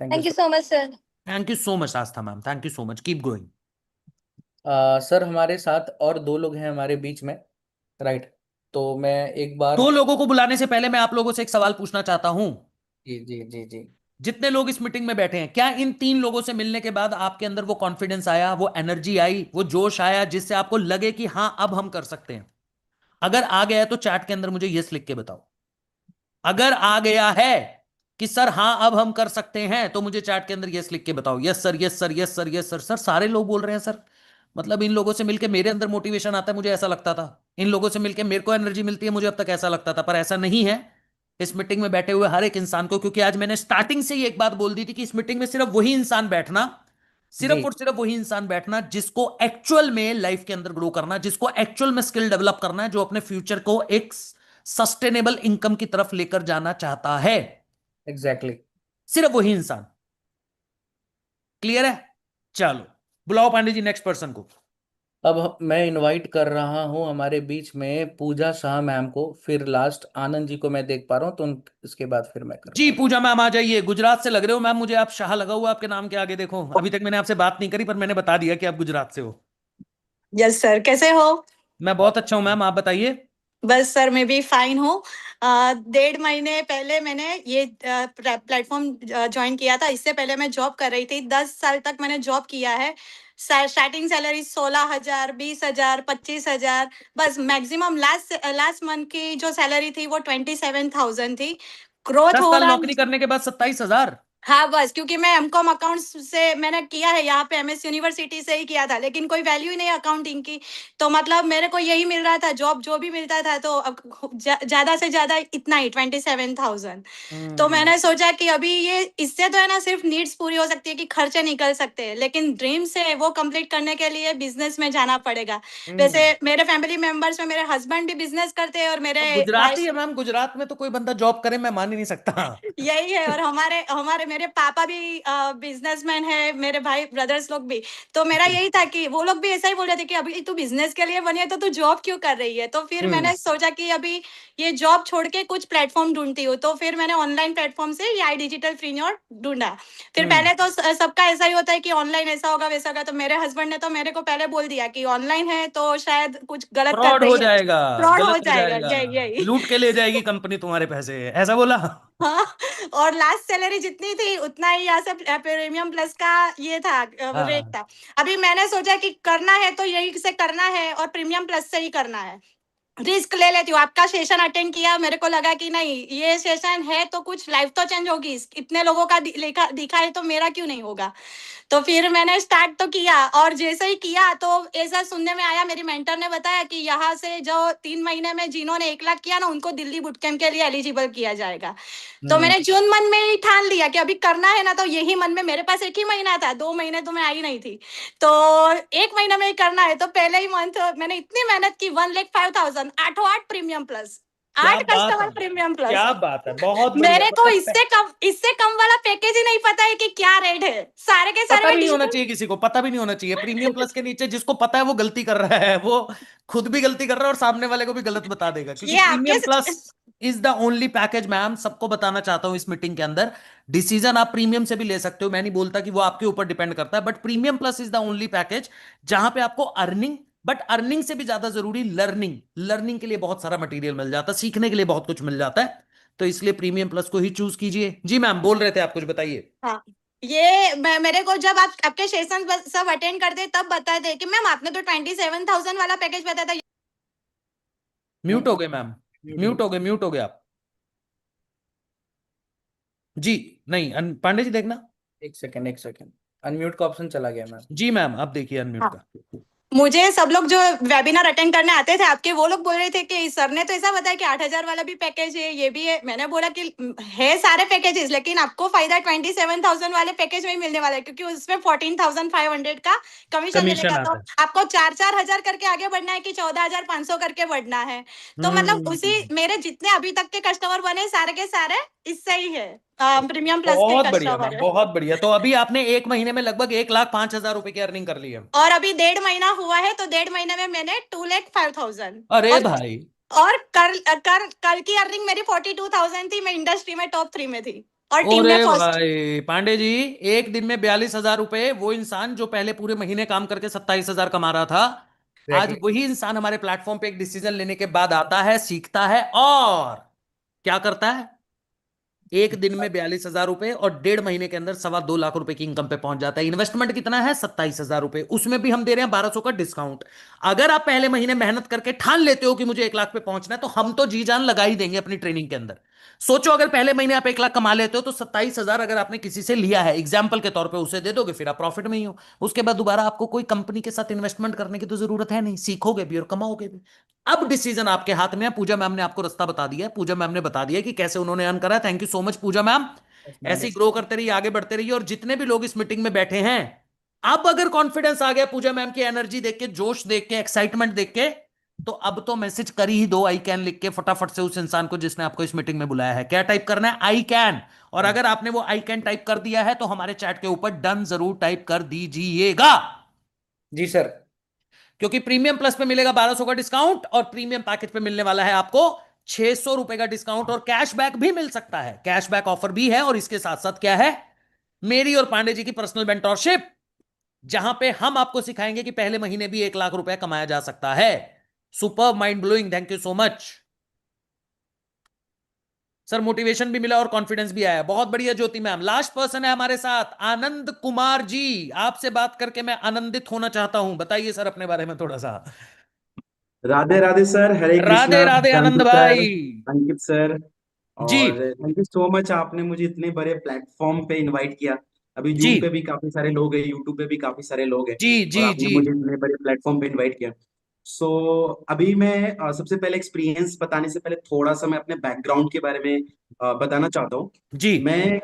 Thank you so much sir. Thank you so much Aastha ma'am, thank you so much, keep going. Sir हमारे साथ और दो लोग हैं हमारे बीच में, राइट? तो मैं एक बार, दो लोगों को बुलाने से पहले मैं आप लोगों से एक सवाल पूछना चाहता हूं। जी जी जी जी। जितने लोग इस मीटिंग में बैठे हैं, क्या इन तीन लोगों से मिलने के बाद आपके अंदर वो कॉन्फिडेंस आया, वो एनर्जी आई, वो जोश आया जिससे आपको लगे कि हां अब हम कर सकते हैं? अगर आ गया है तो चैट के अंदर मुझे यस लिख के बताओ। अगर आ गया है कि सर हां अब हम कर सकते हैं, तो मुझे चैट के अंदर यस लिख के बताओ। Yes sir, yes sir, yes sir, yes sir. Sir सारे लोग बोल रहे हैं सर। मतलब इन लोगों से मिलकर मेरे अंदर मोटिवेशन आता है, मुझे ऐसा लगता था। इन लोगों से मिलकर मेरे को एनर्जी मिलती है, मुझे अब तक ऐसा लगता था। पर ऐसा नहीं है इस मीटिंग में बैठे हुए हर एक इंसान को, क्योंकि आज मैंने स्टार्टिंग से ही एक बात बोल दी थी कि इस मीटिंग में सिर्फ वही इंसान बैठना, सिर्फ और सिर्फ वही इंसान बैठना जिसको एक्चुअल में लाइफ के अंदर ग्रो करना, जिसको एक्चुअल में स्किल डेवलप करना है, जो अपने फ्यूचर को एक सस्टेनेबल इनकम की तरफ लेकर जाना चाहता है। एग्जैक्टली। सिर्फ वही इंसान। क्लियर है? चलो बुलाओ पांडे जी नेक्स्ट पर्सन को। अब मैं इनवाइट कर रहा हूं हमारे बीच में पूजा शाह मैम को, फिर लास्ट आनंद जी को मैं देख पा रहा हूं, तो इसके बाद फिर मैं जी पूजा मैम आ जाइए। गुजरात से लग रहे हो मैम मुझे, आप शाह लगा हुआ आपके नाम के आगे। देखो अभी तक मैंने आपसे बात नहीं करी, पर मैंने बता दिया कि आप गुजरात से हो। यस सर, कैसे हो? मैं बहुत अच्छा हूं मैम, आप बताइए। बस सर मैं भी फाइन हूँ। 1.5 महीने पहले मैंने ये प्लेटफॉर्म ज्वाइन किया था। इससे पहले मैं जॉब कर रही थी, 10 साल तक मैंने जॉब किया है। स्टार्टिंग सैलरी 16,000, 20,000, 25,000, बस मैक्सिमम लास्ट मंथ की जो सैलरी थी वो 27,000 थी। ग्रोथ 10 हो साल रहा, नौकरी करने के बाद 27,000? हाँ बस क्योंकि मैं एमकॉम अकाउंट्स से मैंने किया है, यहाँ पे एमएस यूनिवर्सिटी से ही किया था, लेकिन कोई वैल्यू ही नहीं अकाउंटिंग की। तो मतलब मेरे को यही मिल रहा था, जॉब जो भी मिलता था, तो ज्यादा से ज्यादा इतना ही 27,000। तो मैंने सोचा कि अभी ये इससे तो है ना सिर्फ नीड्स पूरी हो सकती है कि खर्चे निकल सकते हैं, लेकिन ड्रीम्स है वो कंप्लीट करने के लिए बिजनेस में जाना पड़ेगा। वैसे मेरे फैमिली मेंबर्स में मेरे हस्बैंड भी बिजनेस करते हैं और मेरे गुजराती है मैम, गुजरात में तो कोई बंदा जॉब करे मैं मान ही नहीं सकता। यही है। और हमारे हमारे मेरे पापा भी बिजनेसमैन है, मेरे भाई ब्रदर्स लोग भी। तो मेरा यही था कि वो लोग भी ऐसा ही बोल रहे थे कि अभी तू बिजनेस के लिए बनी है तो तू जॉब क्यों कर रही है। तो फिर मैंने सोचा कि अभी ये जॉब छोड़ के कुछ प्लेटफॉर्म ढूंढती हूँ। तो फिर मैंने ऑनलाइन प्लेटफॉर्म से ये आई डिजिटल प्रीन्योर ढूंढा। फिर पहले तो सबका ऐसा ही होता है कि ऑनलाइन ऐसा होगा वैसा होगा। तो मेरे हस्बैंड ने तो मेरे को पहले बोल दिया कि ऑनलाइन है तो शायद कुछ गलत कर फ्रॉड रही हो है, जाएगा, फ्रॉड गलत हो हो जाएगा। जाएगा, यही लूट के ले जाएगी कंपनी तुम्हारे पैसे, ऐसा बोला? हाँ। और लास्ट सैलरी जितनी थी उतना ही यहाँ से प्रीमियम प्लस का ये था, रेट था। अभी मैंने सोचा कि करना है तो यही से करना है और प्रीमियम प्लस से ही करना है। रिस्क ले लेती हूँ। आपका सेशन अटेंड किया, मेरे को लगा कि नहीं ये सेशन है तो कुछ लाइफ तो चेंज होगी, इतने लोगों का दिखा है तो मेरा क्यों नहीं होगा। तो फिर मैंने स्टार्ट तो किया, और जैसे ही किया तो ऐसा सुनने में आया, मेरी मेंटर ने बताया कि यहाँ से जो 3 महीने में जिन्होंने 1 लाख किया ना, उनको दिल्ली बुट कैंप के लिए एलिजिबल किया जाएगा। तो मैंने जून मन में ही ठान लिया कि अभी करना है ना, तो यही मन में, मेरे पास 1 ही महीना था, 2 महीने तो मैं आई नहीं थी, तो 1 महीने में ही करना है। तो पहले ही मंथ मैंने इतनी मेहनत की, 1,05,000, 8 प्रीमियम प्लस 8 बात है, कस्टमर प्रीमियम प्लस। क्या बात है, बहुत बढ़िया। मेरे को मतलब इससे कम वाला पैकेज ही नहीं पता है कि क्या रेट है। सारे के सारे पता मैं भी नहीं होना detail- चाहिए, किसी को पता भी नहीं होना चाहिए। प्रीमियम प्लस के नीचे जिसको पता है वो गलती कर रहा है, वो खुद भी गलती कर रहा है और सामने वाले को भी गलत बता देगा, क्योंकि ये प्रीमियम आपके plus is the only package. Ma'am सबको बताना चाहता हूं इस मीटिंग के अंदर, डिसीजन आप प्रीमियम से भी ले सकते हो, मैं नहीं बोलता कि वो आपके ऊपर डिपेंड करता है, but premium plus is the only package जहां पे आपको अर्निंग, बट अर्निंग से भी ज्यादा जरूरी लर्निंग, लर्निंग के लिए बहुत सारा मटेरियल मिल जाता है, सीखने के लिए बहुत कुछ मिल जाता है। तो इसलिए प्रीमियम प्लस को ही चूज कीजिए। जी मैम बोल रहे थे आप, कुछ बताइए। हाँ, ये मेरे को जब आपके सेशन सब अटेंड करते तब बताए थे कि मैम आपने तो 27,000 वाला पैकेज बताया था। म्यूट हो गए मैम, म्यूट हो गए, म्यूट हो गए आप जी। नहीं पांडे जी देखना, एक सेकंड, अनम्यूट का ऑप्शन चला गया मैम। जी मैम आप देखिए अनम्यूट हाँ। का। मुझे सब लोग जो वेबिनार अटेंड करने आते थे आपके, वो लोग बोल रहे थे कि सर ने तो ऐसा बताया कि 8,000 वाला भी पैकेज है, ये भी है। मैंने बोला कि है सारे पैकेजेस, लेकिन आपको फायदा 27,000 वाले पैकेज में ही मिलने वाला है, क्योंकि उसमें 14,500 का कमीशन मिलेगा। तो आपको 4-4 हजार करके आगे बढ़ना है कि 14,500 करके बढ़ना है। तो मतलब उसी मेरे जितने अभी तक के कस्टमर बने सारे के सारे इससे ही है, प्रीमियम प्लस के बहुत बढ़िया कस्टमर मैम, है। बहुत बढ़िया। तो अभी आपने एक महीने में लगभग 1,05,000 रुपए की अर्निंग कर ली है, और अभी 1.5 महीना हुआ है, तो 1.5 महीने में मैंने 2,05,000। अरे भाई। और कल की अर्निंग मेरी 42,000 थी। मैं इंडस्ट्री में टॉप 3 में थी और टीम में अरे फर्स्ट। भाई पांडे जी, एक दिन में 42,000 रुपए, वो इंसान जो पहले पूरे महीने काम करके 27,000 कमा रहा था, आज वही इंसान हमारे प्लेटफॉर्म पे एक डिसीजन लेने के बाद आता है, सीखता है और क्या करता है, एक दिन में 42,000 रुपए और 1.5 महीने के अंदर 2.25 लाख रुपए की इनकम पे पहुंच जाता है। इन्वेस्टमेंट कितना है? 27,000 रुपए, उसमें भी हम दे रहे हैं 1,200 का डिस्काउंट। अगर आप पहले महीने मेहनत करके ठान लेते हो कि मुझे 1 लाख पे पहुंचना है, तो हम तो जी जान लगा ही देंगे अपनी ट्रेनिंग के अंदर। सोचो अगर पहले महीने आप 1 लाख कमा लेते हो, तो 27,000 अगर आपने किसी से लिया है एग्जाम्पल के तौर पर, उसे दे दोगे, फिर आप प्रॉफिट में ही हो। उसके बाद दोबारा आपको कोई कंपनी के साथ इन्वेस्टमेंट करने की तो जरूरत है नहीं, सीखोगे भी और कमाओगे भी। अब डिसीजन आपके हाथ में है। पूजा मैम ने आपको रास्ता बता दिया है, पूजा मैम ने बता दिया कि कैसे उन्होंने अर्न करा। Thank you so much Pooja ma'am, ऐसे ही ग्रो करते रहिए, आगे बढ़ते रहिए। और जितने भी लोग इस मीटिंग में बैठे हैं, अब अगर कॉन्फिडेंस आ गया पूजा मैम की एनर्जी देख के, जोश देख के, एक्साइटमेंट देख के, तो अब तो मैसेज कर ही दो आई कैन लिख के फटाफट से उस इंसान को जिसने आपको इस मीटिंग में बुलाया है। क्या टाइप करना है? I can. और अगर आपने वो आई कैन टाइप कर दिया है, तो हमारे चैट के ऊपर डन जरूर टाइप कर दीजिएगा। जी सर। क्योंकि प्रीमियम प्लस पे मिलेगा 1,200 का डिस्काउंट और प्रीमियम पैकेज पे मिलने वाला है आपको 600 रुपए का डिस्काउंट, और कैशबैक भी मिल सकता है, कैशबैक ऑफर भी है। और इसके साथ साथ क्या है? मेरी और पांडे जी की पर्सनल मेंटोरशिप, जहां पे हम आपको सिखाएंगे कि पहले महीने भी 1 लाख रुपए कमाया जा सकता है। Super mind blowing, thank you so much sir. Motivation भी मिला और कॉन्फिडेंस भी आया, बहुत बढ़िया। ज्योति मैम लास्ट पर्सन है हमारे साथ, आनंद कुमार जी। आपसे बात करके मैं आनंदित होना चाहता हूं, बताइए सर अपने बारे में थोड़ा सा। राधे राधे सर, हरे कृष्णा। राधे राधे आनंद जानू भाई सर, अंकित सर, जी। और थैंक यू सो मच, आपने मुझे इतने बड़े प्लेटफॉर्म पे इनवाइट किया। अभी जी जूम पे भी काफी सारे लोग हैं, यूट्यूब पे भी काफी सारे लोग हैं, जी और जी आपने जी मुझे इतने बड़े प्लेटफॉर्म पे इनवाइट किया। सो अभी मैं सबसे पहले एक्सपीरियंस बताने से पहले थोड़ा सा मैं अपने बैकग्राउंड के बारे में बताना चाहता हूँ। जी। मैं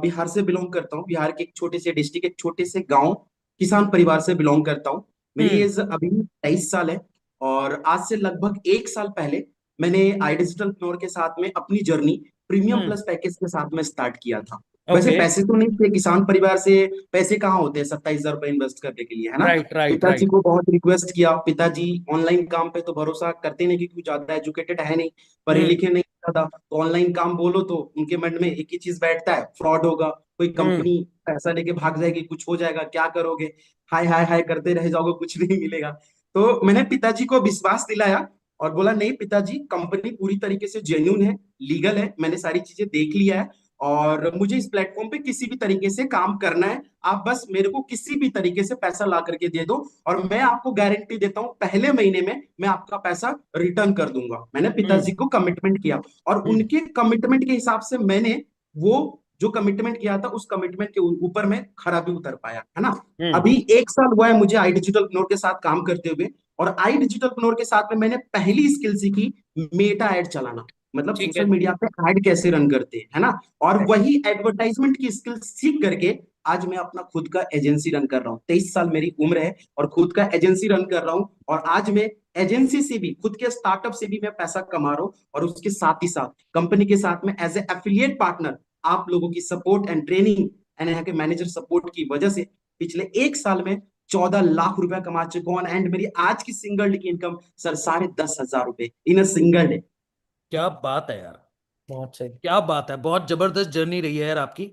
बिहार से बिलोंग करता हूँ। बिहार के एक छोटे से डिस्ट्रिक्ट, एक छोटे से गांव, किसान परिवार से बिलोंग करता हूँ। मेरी एज अभी 23 साल है, और आज से लगभग 1 साल पहले मैंने आई डिजिटल प्योर के साथ में अपनी जर्नी प्रीमियम प्लस पैकेज के साथ में स्टार्ट किया था। वैसे ओके। पैसे तो नहीं थे, किसान परिवार से पैसे कहाँ होते हैं 27,000 रुपए इन्वेस्ट करने के लिए, है ना। राइट राइट पिताजी राइट। को बहुत रिक्वेस्ट किया। पिताजी ऑनलाइन काम पे तो भरोसा करते नहीं, क्योंकि ज्यादा एजुकेटेड है नहीं, पढ़े लिखे नहीं ज्यादा। तो ऑनलाइन काम बोलो तो उनके मन में एक ही चीज बैठता है, फ्रॉड होगा, कोई कंपनी पैसा लेके भाग जाएगी, कुछ हो जाएगा, क्या करोगे, हाय हाय हाय करते रह जाओगे, कुछ नहीं मिलेगा। तो मैंने पिताजी को विश्वास दिलाया और बोला नहीं पिताजी, कंपनी पूरी तरीके से जेन्युइन है, लीगल है, मैंने सारी चीजें देख लिया है, और मुझे इस प्लेटफॉर्म पे किसी भी तरीके से काम करना है। आप बस मेरे को किसी भी तरीके से पैसा ला करके दे दो, और मैं आपको गारंटी देता हूँ पहले महीने में मैं आपका पैसा रिटर्न कर दूंगा। मैंने पिताजी को कमिटमेंट किया, और उनके कमिटमेंट के हिसाब से मैंने वो जो कमिटमेंट किया था, उस कमिटमेंट के ऊपर मैं खरा भी उतर पाया, है ना। अभी 1 साल हुआ है मुझे आई डिजिटल प्नोर के साथ काम करते हुए, और आई डिजिटल प्नोर के साथ में मैंने पहली स्किल सीखी मेटा एड चलाना, मतलब सोशल मीडिया पे ऐड कैसे रन करते हैं, है ना। और वही एडवर्टाइजमेंट की स्किल सीख करके आज मैं अपना खुद का एजेंसी रन कर रहा हूँ। 23 साल मेरी उम्र है और खुद का एजेंसी रन कर रहा हूँ, और आज मैं एजेंसी से भी, खुद के स्टार्टअप से भी मैं पैसा कमा रहा हूँ, और उसके साथ ही साथ कंपनी के साथ में एज ए एफिलिएट पार्टनर आप लोगों की सपोर्ट एंड ट्रेनिंग एंड यहाँ के मैनेजर सपोर्ट की वजह से पिछले 1 साल में 14 लाख रुपया कमा चुका हूँ। एंड मेरी आज की सिंगल डे की इनकम सर 10,500 रुपए इन अ सिंगल डे। क्या बात है यार, बहुत सही। क्या बात है, बहुत जबरदस्त जर्नी रही है यार आपकी।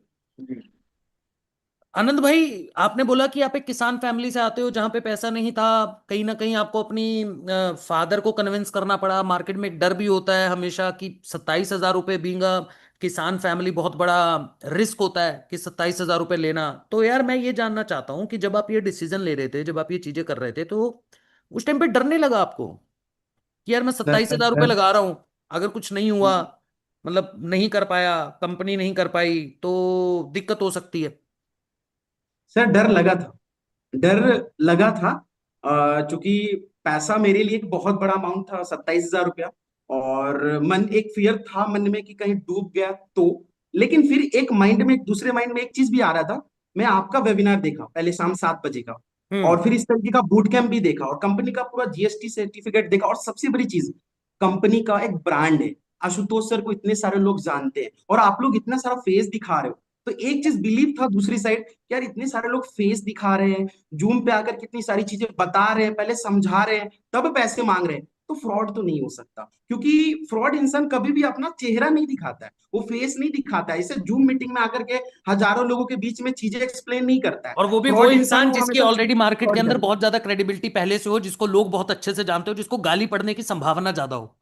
आनंद भाई, आपने बोला कि आप एक किसान फैमिली से आते हो जहां पे पैसा नहीं था, कहीं ना कहीं आपको अपनी फादर को कन्विंस करना पड़ा। मार्केट में एक डर भी होता है हमेशा कि 27,000 रुपए बीइंग किसान फैमिली बहुत बड़ा रिस्क होता है कि 27,000 रुपए लेना। तो यार मैं ये जानना चाहता हूँ कि जब आप ये डिसीजन ले रहे थे, जब आप ये चीजें कर रहे थे, तो उस टाइम पे डर नहीं लगा आपको कि यार मैं 27,000 रुपए लगा रहा हूं, अगर कुछ नहीं हुआ, मतलब नहीं कर पाया, कंपनी नहीं कर पाई, तो दिक्कत हो सकती है? सर डर लगा था, डर लगा था, चूंकि पैसा मेरे लिए एक बहुत बड़ा अमाउंट था, 27,000 रुपया। और मन एक फियर था मन में कि कहीं डूब गया तो। लेकिन फिर एक माइंड में, एक दूसरे माइंड में एक चीज भी आ रहा था। मैं आपका वेबिनार देखा पहले शाम 7 बजे का, और फिर इस तरीके का बूट कैंप भी देखा, और कंपनी का पूरा जीएसटी सर्टिफिकेट देखा, और सबसे बड़ी चीज, कंपनी का एक ब्रांड है। आशुतोष सर को इतने सारे लोग जानते हैं, और आप लोग इतना सारा फेस दिखा रहे हो। तो एक चीज बिलीव था दूसरी साइड, यार इतने सारे लोग फेस दिखा रहे हैं, जूम पे आकर कितनी सारी चीजें बता रहे हैं, पहले समझा रहे हैं, तब पैसे मांग रहे हैं, तो फ्रॉड तो नहीं हो सकता। क्योंकि फ्रॉड इंसान कभी भी अपना चेहरा नहीं दिखाता है, वो फेस नहीं दिखाता है। इसे जूम मीटिंग में आकर के हजारों लोगों के बीच में चीजें एक्सप्लेन नहीं करता है। और वो भी वो फ्रॉड इंसान वो जिसकी हमेशा ऑलरेडी मार्केट के fraud अंदर करता है। बहुत ज्यादा क्रेडिबिलिटी पहले से हो, जिसको लोग बहुत अच्छे से जानते हो, जिसको गाली पड़ने की संभावना ज्यादा हो।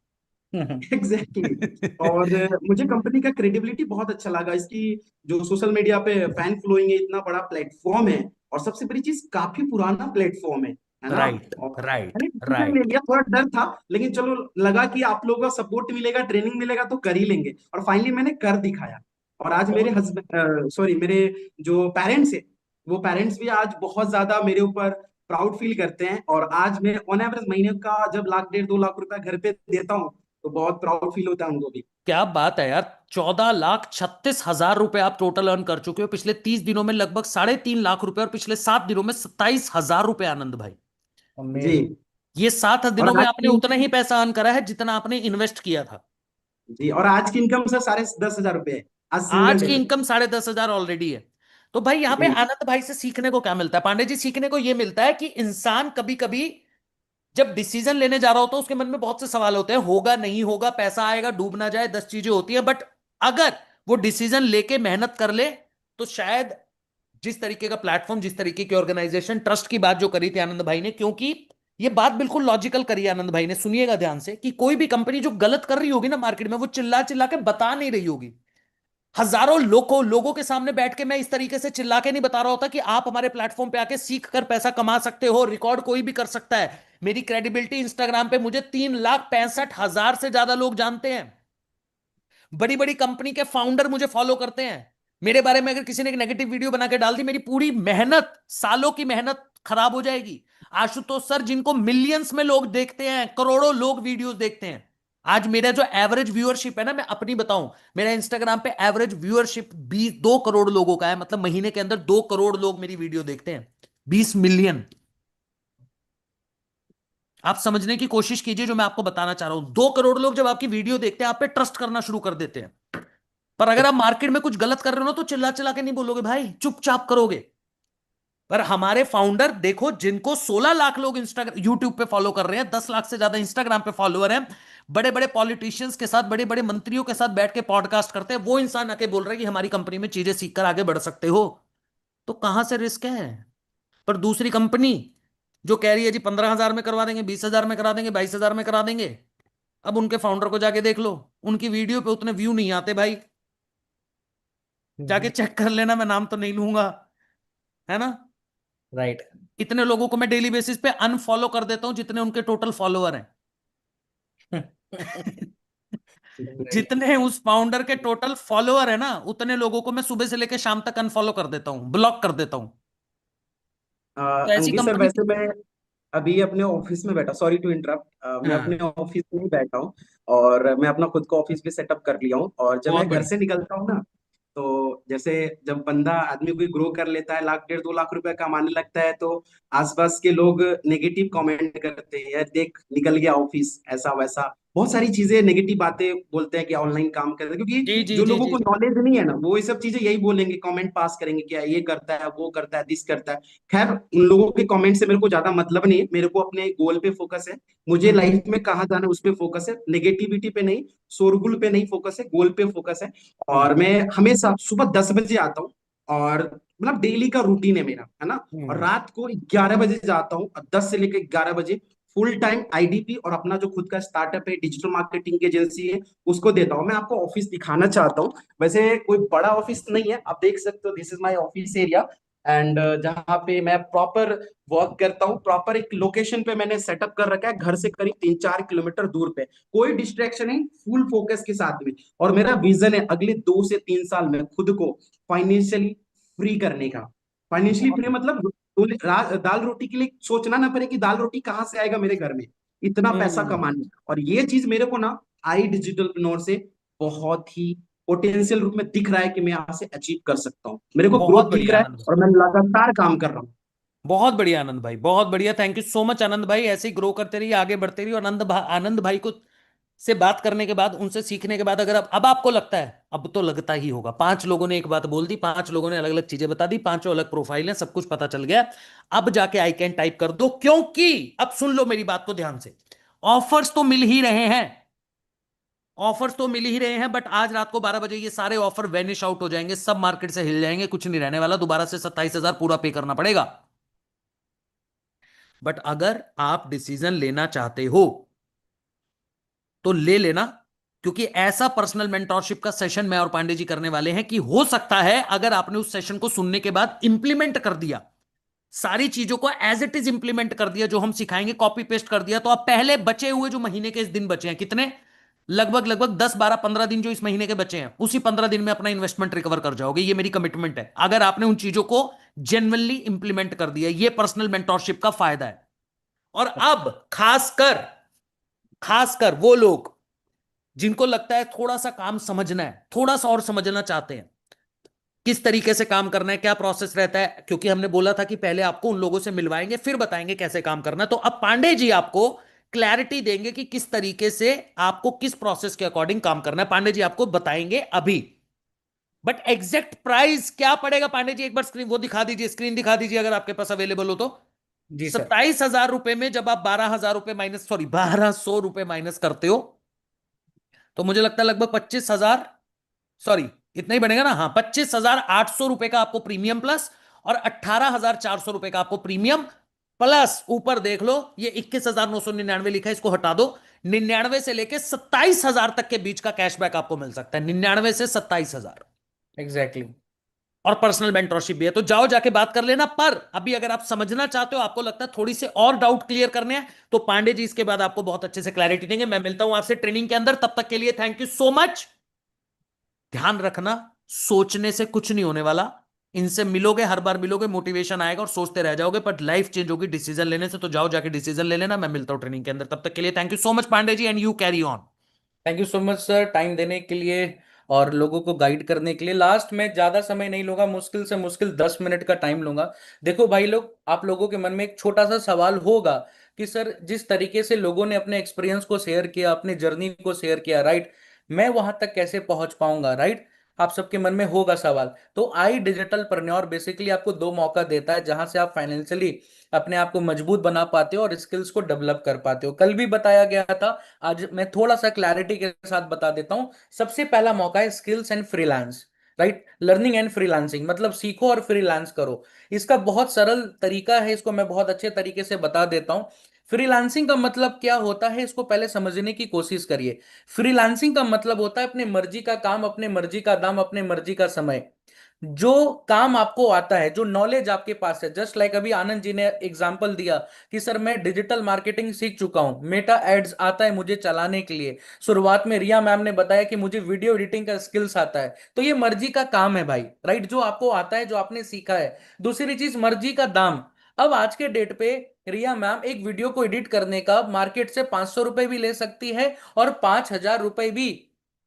एग्जैक्टली। और मुझे कंपनी का क्रेडिबिलिटी बहुत अच्छा लगा, इसकी जो सोशल मीडिया पे फैन फॉलोइंग है, इतना बड़ा प्लेटफॉर्म है, और सबसे बड़ी चीज काफी पुराना प्लेटफॉर्म है ना। राइट और राइट मैंने डिसीजन ले राइट। लिया, थोड़ा डर था, लेकिन चलो लगा कि आप लोगों का सपोर्ट मिलेगा, ट्रेनिंग मिलेगा, तो कर ही लेंगे, और फाइनली मैंने कर दिखाया। और आज मेरे हस्बैंड, सॉरी, मेरे जो पेरेंट्स है, वो पेरेंट्स भी आज बहुत ज्यादा मेरे ऊपर प्राउड फील करते हैं। और आज मैं ऑन एवरेज महीने का जब 1 लाख 1.5 लाख रुपया घर पे देता हूँ, तो बहुत प्राउड फील होता है उनको भी। क्या बात है यार, 14,36,000 रुपए आप टोटल अर्न कर चुके हो पिछले 30 दिनों में, लगभग 3.5 लाख रुपए, और पिछले 7 दिनों में 27,000 रुपए। आनंद भाई, जी। ये 7 दिनों और में आज आपने की उतना ही पैसा अर्न करा है जितना आपने इन्वेस्ट किया था। जी, और आज की इनकम सर 10,500 रुपए है, आज सिंगल आज की डे। इनकम 10,500 ऑलरेडी है। तो भाई यहाँ पे जी। आनंद भाई से सीखने को क्या मिलता है? पांडे जी, सीखने को ये मिलता है कि इंसान कभी कभी जब डिसीजन लेने जा रहा होता है, उसके मन में बहुत से सवाल होते हैं, होगा नहीं होगा, पैसा आएगा, डूब ना जाए, 10 चीजें होती है। बट अगर वो डिसीजन लेके मेहनत कर ले, तो शायद जिस तरीके का प्लेटफॉर्म, जिस तरीके की ऑर्गेनाइजेशन, ट्रस्ट की बात जो करी थी आनंद भाई ने, क्योंकि ये बात बिल्कुल लॉजिकल करी है आनंद भाई ने, सुनिएगा ध्यान से, कि कोई भी कंपनी जो गलत कर रही होगी ना मार्केट में, वो चिल्ला चिल्ला के बता नहीं रही होगी। हजारों लोगों के सामने बैठ के मैं इस तरीके से चिल्ला के नहीं बता रहा होता कि आप हमारे प्लेटफॉर्म पे आके सीख कर पैसा कमा सकते हो, रिकॉर्ड कोई भी कर सकता है। मेरी क्रेडिबिलिटी इंस्टाग्राम पे मुझे 3,65,000 से ज्यादा लोग जानते हैं। बड़ी बड़ी कंपनी के फाउंडर मुझे फॉलो करते हैं। मेरे बारे में अगर किसी ने एक नेगेटिव वीडियो बना के डाल दी, मेरी पूरी मेहनत, सालों की मेहनत खराब हो जाएगी। आशुतोष सर, जिनको मिलियंस में लोग देखते हैं, करोड़ों लोग वीडियोस देखते हैं, आज मेरा जो एवरेज व्यूअरशिप है ना, मैं अपनी बताऊं, मेरा इंस्टाग्राम पे एवरेज व्यूअरशिप 2 करोड़ लोगों का है। मतलब महीने के अंदर 2 करोड़ लोग मेरी वीडियो देखते हैं, 20 मिलियन। आप समझने की कोशिश कीजिए जो मैं आपको बताना चाह रहा हूं। 2 करोड़ लोग जब आपकी वीडियो देखते हैं, आप पे ट्रस्ट करना शुरू कर देते हैं। पर अगर आप मार्केट में कुछ गलत कर रहे हो ना, तो चिल्ला चिल्ला के नहीं बोलोगे भाई, चुपचाप करोगे। पर हमारे फाउंडर देखो, जिनको 16 लाख लोग इंस्टाग्राम यूट्यूब पे फॉलो कर रहे हैं, 10 लाख से ज्यादा इंस्टाग्राम पे फॉलोअर हैं, बड़े बड़े पॉलिटिशियंस के साथ, बड़े बड़े मंत्रियों के साथ बैठ के पॉडकास्ट करते हैं, वो इंसान आके बोल रहे हैं कि हमारी कंपनी में चीजें सीखकर आगे बढ़ सकते हो। तो कहां से रिस्क है? पर दूसरी कंपनी जो कह रही है जी 15,000 में करवा देंगे, 20,000 में करा देंगे, 22,000 में करा देंगे, अब उनके फाउंडर को जाके देख लो, उनकी वीडियो पे उतने व्यू नहीं आते भाई। जाके चेक कर लेना, मैं नाम तो नहीं लूंगा, है ना। राइट। इतने लोगों को मैं डेली बेसिस पे अनफॉलो कर देता हूं जितने उनके टोटल फॉलोअर हैं। जितने उस फाउंडर के टोटल फॉलोअर है ना, उतने लोगों को मैं सुबह से लेकर शाम तक अनफॉलो कर देता हूं, ब्लॉक कर देता हूं। तो ऐसी अंकित सर, कंपनी। वैसे मैं अभी अपने ऑफिस में बैठा, सॉरी टू इंटरप्ट, मैं हाँ, अपने ऑफिस में ही बैठा हूँ, और मैं अपना खुद का ऑफिस भी सेटअप कर लिया हूँ। और जब बहुत मैं घर बढ़िया। से निकलता हूँ ना, तो जैसे जब बंदा आदमी कोई ग्रो कर लेता है, 1 लाख 1.5 2 लाख रुपए कमाने लगता है, तो आसपास के लोग नेगेटिव कमेंट करते हैं, यार देख निकल गया ऑफिस, ऐसा वैसा बहुत सारी चीजें नेगेटिव बातें बोलते हैं कि ऑनलाइन काम कर रहे हैं, जी क्योंकि जी जो जी लोगों जी को नॉलेज नहीं है ना, वो ये सब चीजें यही बोलेंगे, कमेंट पास करेंगे, क्या ये करता है, वो करता है, दिस करता है। खैर उन लोगों के कमेंट से मेरे को ज्यादा मतलब नहीं है, मेरे को अपने गोल पे फोकस है, मुझे लाइफ में कहाँ जाना है उस पे फोकस है, नेगेटिविटी पे नहीं, शोरगुल पे नहीं फोकस है, गोल पे फोकस है। और मैं हमेशा सुबह 10 बजे आता हूँ, और मतलब डेली का रूटीन है मेरा, है ना। और रात को 11 बजे जाता हूँ, और 10 से लेकर 11 बजे फुल टाइम आईडीपी और अपना जो खुद का स्टार्टअप है, डिजिटल मार्केटिंग एजेंसी है, उसको देता हूँ। मैं आपको ऑफिस दिखाना चाहता हूँ, वैसे कोई बड़ा ऑफिस नहीं है, आप देख सकते हो, this is my office area. And जहाँ पे मैं प्रॉपर वर्क करता हूँ, प्रॉपर एक लोकेशन पे मैंने सेटअप कर रखा है, घर से करीब 3-4 किलोमीटर दूर पे, कोई डिस्ट्रैक्शन नहीं, फुल फोकस के साथ में। और मेरा विजन है अगले 2 से 3 साल में खुद को फाइनेंशियली फ्री करने का। फाइनेंशियली फ्री मतलब दाल रोटी के लिए सोचना ना पड़े कि दाल रोटी कहाँ से आएगा मेरे घर में, इतना पैसा कमाने का। और ये चीज मेरे को ना आई डिजिटल से बहुत ही पोटेंशियल रूप में दिख रहा है कि मैं यहाँ से अचीव कर सकता हूँ, मेरे को बहुत ग्रोथ दिख बढ़िया रहा आनंद है, भाई, और मैं लगातार काम कर रहा हूँ। बहुत बढ़िया आनंद भाई, बहुत बढ़िया। थैंक यू सो मच आनंद भाई, ऐसे ही ग्रो करते रहिए, आगे बढ़ते रहिए। और आनंद भाई को से बात करने के बाद, उनसे सीखने के बाद, अगर अब आपको लगता है, अब तो लगता ही होगा, 5 लोगों ने एक बात बोल दी, 5 लोगों ने अलग अलग चीजें बता दी, 5 अलग प्रोफाइल है, सब कुछ पता चल गया, अब जाके आई कैन टाइप कर दो। क्योंकि अब सुन लो मेरी बात को ध्यान से, ऑफर्स तो मिल ही रहे हैं, ऑफर्स तो मिल ही रहे हैं, बट आज रात को 12 बजे ये सारे ऑफर वैनिश आउट हो जाएंगे, सब मार्केट से हिल जाएंगे, कुछ नहीं रहने वाला, दोबारा से 27,000 पूरा पे करना पड़ेगा। बट अगर आप डिसीजन लेना चाहते हो तो ले लेना, क्योंकि ऐसा पर्सनल मेंटोरशिप का सेशन मैं और पांडे जी करने वाले हैं कि हो सकता है अगर आपने उस सेशन को सुनने के बाद इंप्लीमेंट कर दिया, सारी चीजों को एज इट इज इंप्लीमेंट कर दिया, जो हम सिखाएंगे कॉपी पेस्ट कर दिया, तो आप पहले बचे हुए जो महीने के इस दिन बचे हैं, कितने, लगभग लगभग 10 12 15 दिन जो इस महीने के बचे हैं, उसी 15 दिन में अपना इन्वेस्टमेंट रिकवर कर जाओगे। ये मेरी कमिटमेंट है, अगर आपने उन चीजों को जेन्युइनली इंप्लीमेंट कर दिया। ये पर्सनल मेंटोरशिप का फायदा है। और अब खासकर वो लोग जिनको लगता है थोड़ा सा काम समझना है, थोड़ा सा और समझना चाहते हैं, किस तरीके से काम करना है, क्या प्रोसेस रहता है, क्योंकि हमने बोला था कि पहले आपको उन लोगों से मिलवाएंगे फिर बताएंगे कैसे काम करना है, तो अब पांडे जी आपको क्लैरिटी देंगे कि किस तरीके से आपको किस प्रोसेस के अकॉर्डिंग काम करना है। पांडे जी आपको बताएंगे अभी, बट एग्जैक्ट प्राइस क्या पड़ेगा पांडे जी, एक बार स्क्रीन वो दिखा दीजिए, स्क्रीन दिखा दीजिए अगर आपके पास अवेलेबल हो तो। जी सर। 27,000 रुपए में जब आप 12,000 रुपए माइनस, सॉरी 1,200 रुपए माइनस करते हो, तो मुझे लगता है लगभग 25,000, सॉरी इतना ही बनेगा ना, हाँ 25,800 रुपए का आपको प्रीमियम प्लस, और 18,400 रुपए का आपको प्रीमियम प्लस। ऊपर देख लो ये 21,999 लिखा है, इसको हटा दो। 99 से लेके 27,000 तक के बीच का कैशबैक आपको मिल सकता है, 99 से 27,000 एग्जैक्टली। और पर्सनल मेंटरशिप भी है, तो जाओ जाके बात कर लेना। पर अभी अगर आप समझना चाहते हो, आपको लगता है थोड़ी से और डाउट क्लियर करने हैं, तो पांडे जी इसके बाद आपको बहुत अच्छे से क्लैरिटी देंगे। मैं मिलता हूं आपसे ट्रेनिंग के अंदर, तब तक के लिए थैंक यू सो मच। ध्यान रखना, सोचने से कुछ नहीं होने वाला, इनसे मिलोगे, हर बार मिलोगे, मोटिवेशन आएगा और सोचते रह जाओगे, पर लाइफ चेंज होगी डिसीजन लेने से। तो जाओ जाके डिसीजन ले लेना। मैं मिलता हूं ट्रेनिंग के अंदर, तब तक के लिए thank you so much Pandey ji, and you carry on. Thank you so much sir, time देने के लिए और लोगों को गाइड करने के लिए। लास्ट में ज्यादा समय नहीं लूंगा, मुश्किल से मुश्किल 10 मिनट का टाइम लूंगा। देखो भाई लोग, आप लोगों के मन में एक छोटा सा सवाल होगा कि सर जिस तरीके से लोगों ने अपने एक्सपीरियंस को शेयर किया, अपनी जर्नी को शेयर किया, राइट, मैं वहां तक कैसे पहुंच पाऊंगा, राइट, आप सबके मन में होगा सवाल। तो आई डिजिटल प्रन्योर बेसिकली आपको 2 मौका देता है जहां से आप फाइनेंशियली अपने आप को मजबूत बना पाते हो और स्किल्स को डेवलप कर पाते हो। कल भी बताया गया था, आज मैं थोड़ा सा क्लैरिटी के साथ बता देता हूं। सबसे पहला मौका है skills and freelance, right, learning and freelancing, मतलब सीखो और फ्रीलांस करो। इसका बहुत सरल तरीका है, इसको मैं बहुत अच्छे तरीके से बता देता हूं। फ्रीलांसिंग का मतलब क्या होता है, इसको पहले समझने की कोशिश करिए। फ्रीलांसिंग का मतलब होता है अपने मर्जी का काम, अपने मर्जी का दाम, अपने मर्जी का समय। जो काम आपको आता है, जो नॉलेज आपके पास है, जस्ट लाइक अभी आनंद जी ने एग्जांपल दिया कि सर मैं डिजिटल मार्केटिंग सीख चुका हूं, मेटा एड्स आता है मुझे चलाने के लिए। शुरुआत में रिया मैम ने बताया कि मुझे वीडियो एडिटिंग का स्किल्स आता है। तो ये मर्जी का काम है भाई, राइट, जो आपको आता है, जो आपने सीखा है। दूसरी चीज मर्जी का दाम। अब आज के डेट पे रिया मैम एक वीडियो को एडिट करने का मार्केट से 500 रुपए भी ले सकती है और 5,000 रुपए भी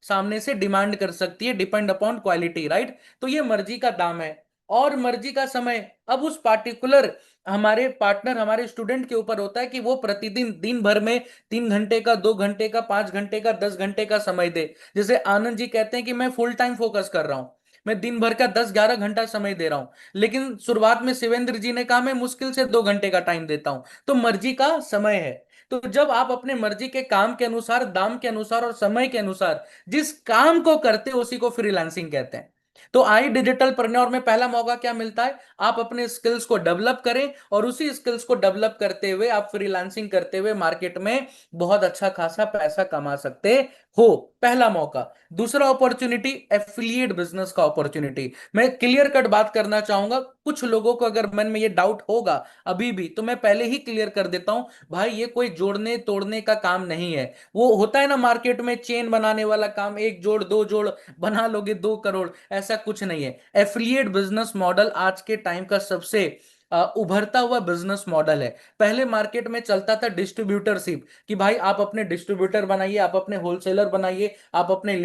सामने से डिमांड कर सकती है, डिपेंड अपॉन क्वालिटी, राइट। तो ये मर्जी का दाम है और मर्जी का समय अब उस पार्टिकुलर हमारे पार्टनर, हमारे स्टूडेंट के ऊपर होता है कि वो प्रतिदिन दिन भर में 3 घंटे का, 2 घंटे का, 5 घंटे का, 10 घंटे का समय दे। जैसे आनंद जी कहते हैं कि मैं फुल टाइम फोकस कर रहा हूं, मैं दिन भर का 10-11 घंटा समय दे रहा हूं, लेकिन शुरुआत में शिवेंद्र जी ने कहा मैं मुश्किल से 2 घंटे का टाइम देता हूं। तो मर्जी का समय है। तो जब आप अपने मर्जी के काम के अनुसार, दाम के अनुसार और समय के अनुसार जिस काम को करते हो उसी को फ्रीलांसिंग कहते हैं। तो आई डिजिटल प्रन्योर में पहला मौका क्या मिलता है, आप अपने स्किल्स को डेवलप करें और उसी स्किल्स को डेवलप करते हुए आप फ्रीलांसिंग करते हुए मार्केट में बहुत अच्छा खासा पैसा कमा सकते हो। पहला मौका। दूसरा अपॉर्चुनिटी एफिलिएट बिजनेस का अपॉर्चुनिटी। मैं क्लियर कट बात करना चाहूंगा, कुछ लोगों को अगर मन में ये डाउट होगा अभी भी, तो मैं पहले ही क्लियर कर देता हूं, भाई ये कोई जोड़ने तोड़ने का काम नहीं है। वो होता है ना मार्केट में चेन बनाने वाला काम, 1 जोड़ 2 जोड़ बना लोगे 2 करोड़, ऐसा कुछ नहीं है। एफिलिएट बिजनेस मॉडल आज के टाइम का सबसे उभरता हुआ बिजनेस मॉडल है। पहले मार्केट में चलता था डिस्ट्रीब्यूटरशिप, कि भाई आप अपने डिस्ट्रीब्यूटर बनाइए, आप अपने होलसेलर बनाइए, आप अपने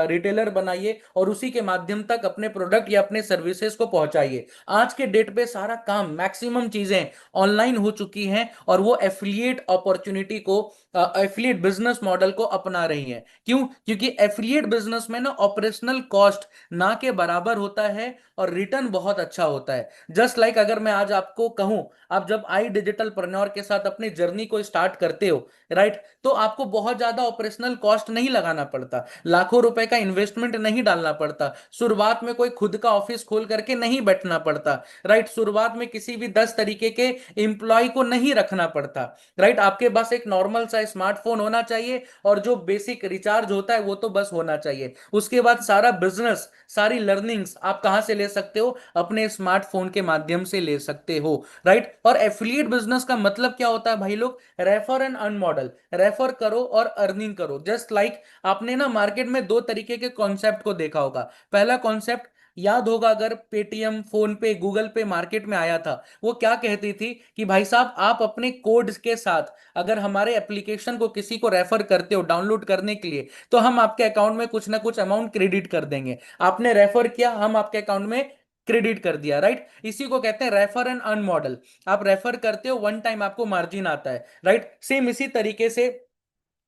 रिटेलर बनाइए और उसी के माध्यम तक अपने प्रोडक्ट या अपने सर्विसेज को पहुंचाइए। आज के डेट पे सारा काम, मैक्सिमम चीजें ऑनलाइन हो चुकी हैं और वो एफिलिएट अपॉर्चुनिटी को, एफिलिएट बिजनेस मॉडल को अपना रही हैं। क्यों? क्योंकि एफिलिएट बिजनेस में ना ऑपरेशनल कॉस्ट ना के बराबर होता है और रिटर्न बहुत अच्छा होता है। जस्ट लाइक अगर मैं आज आपको कहूं, आप जब आई डिजिटल प्रन्योर के साथ अपनी जर्नी को स्टार्ट करते हो, राइट, तो आपको बहुत ज्यादा ऑपरेशनल कॉस्ट नहीं लगाना पड़ता, लाखों रुपए का इन्वेस्टमेंट नहीं डालना पड़ता, शुरुआत में कोई खुद का ऑफिस खोल करके नहीं बैठना पड़ता, राइट, शुरुआत में किसी भी 10 तरीके के एम्प्लॉय को नहीं रखना पड़ता, राइट। आपके पास एक नॉर्मल सा स्मार्टफोन होना चाहिए और जो बेसिक रिचार्ज होता है वो तो बस होना चाहिए। उसके बाद सारा बिजनेस, सारी लर्निंग्स आप कहां से ले सकते हो? अपने स्मार्टफोन के माध्यम से ले सकते हो, राइट। और एफिलिएट बिजनेस का मतलब क्या होता है भाई लोग? Refer and earn model. Refer करो और अर्निंग करो। जस्ट लाइक आपने ना मार्केट में 2 तरीके के कॉन्सेप्ट को देखा होगा। पहला कॉन्सेप्ट याद होगा, अगर पेटीएम, फोन पे, गूगल पे मार्केट में आया था, वो क्या कहती थी कि भाई साहब आप अपने कोड के साथ अगर हमारे एप्लीकेशन को किसी को रेफर करते हो डाउनलोड करने के लिए, तो हम आपके अकाउंट में कुछ ना कुछ अमाउंट क्रेडिट कर देंगे। आपने रेफर किया, हम आपके अकाउंट में क्रेडिट कर दिया, राइट। इसी को कहते हैं रेफर एंड अर्न मॉडल। आप रेफर करते हो, 1 टाइम आपको मार्जिन आता है, राइट। सेम इसी तरीके से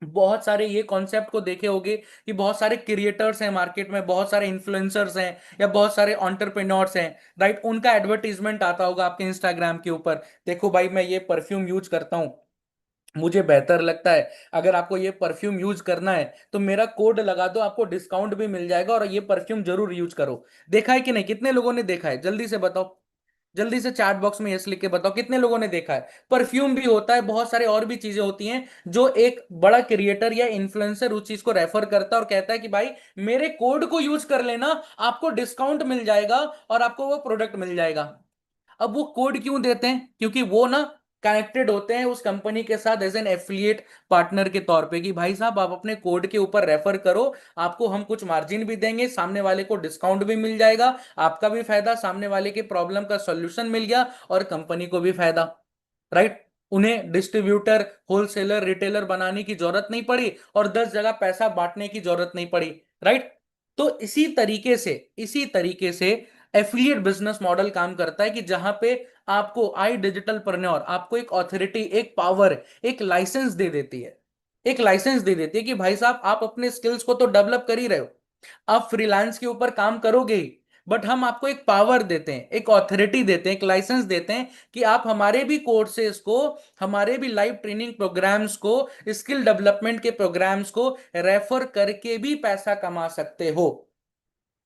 बहुत सारे ये कॉन्सेप्ट को देखे होंगे कि बहुत सारे क्रिएटर्स हैं मार्केट में, बहुत सारे इन्फ्लुएंसर्स हैं या बहुत सारे एंटरप्रेन्योर्स हैं, राइट। उनका एडवर्टीजमेंट आता होगा आपके इंस्टाग्राम के ऊपर, देखो भाई मैं ये परफ्यूम यूज करता हूं, मुझे बेहतर लगता है, अगर आपको ये परफ्यूम यूज करना है तो मेरा कोड लगा दो, आपको डिस्काउंट भी मिल जाएगा और ये परफ्यूम जरूर यूज करो। देखा है कि नहीं? कितने लोगों ने देखा है? जल्दी से बताओ, जल्दी से चैट बॉक्स में यस लिख के बताओ कितने लोगों ने देखा है। परफ्यूम भी होता है, बहुत सारे और भी चीजें होती हैं जो एक बड़ा क्रिएटर या इन्फ्लुएंसर उस चीज को रेफर करता है और कहता है कि भाई मेरे कोड को यूज कर लेना, आपको डिस्काउंट मिल जाएगा और आपको वो प्रोडक्ट मिल जाएगा। अब वो कोड क्यों देते हैं? क्योंकि वो ना कनेक्टेड होते हैं उस कंपनी के साथ एज एन एफिलिएट पार्टनर के तौर पे, कि भाई साहब आप अपने कोड के ऊपर रेफर करो, आपको हम कुछ मार्जिन भी देंगे, सामने वाले को डिस्काउंट भी मिल जाएगा, आपका भी फायदा, सामने वाले के प्रॉब्लम का सॉल्यूशन मिल गया और कंपनी को भी फायदा, राइट। उन्हें डिस्ट्रीब्यूटर, होलसेलर, रिटेलर बनाने की जरूरत नहीं पड़ी और 10 जगह पैसा बांटने की जरूरत नहीं पड़ी, राइट। तो इसी तरीके से एफिलिएट बिजनेस मॉडल काम करता है कि जहां पे आपको आई डिजिटल प्रन्योर आपको एक ऑथोरिटी, एक पावर, एक लाइसेंस दे देती है, एक लाइसेंस दे देती है कि भाई साहब आप अपने स्किल्स को तो डेवलप कर ही रहे हो, आप फ्रीलांस के ऊपर काम करोगे ही, बट हम आपको एक पावर देते हैं, एक ऑथोरिटी देते हैं, एक लाइसेंस देते हैं कि आप हमारे भी कोर्सेज को, हमारे भी लाइव ट्रेनिंग प्रोग्राम्स को, स्किल डेवलपमेंट के प्रोग्राम्स को रेफर करके भी पैसा कमा सकते हो।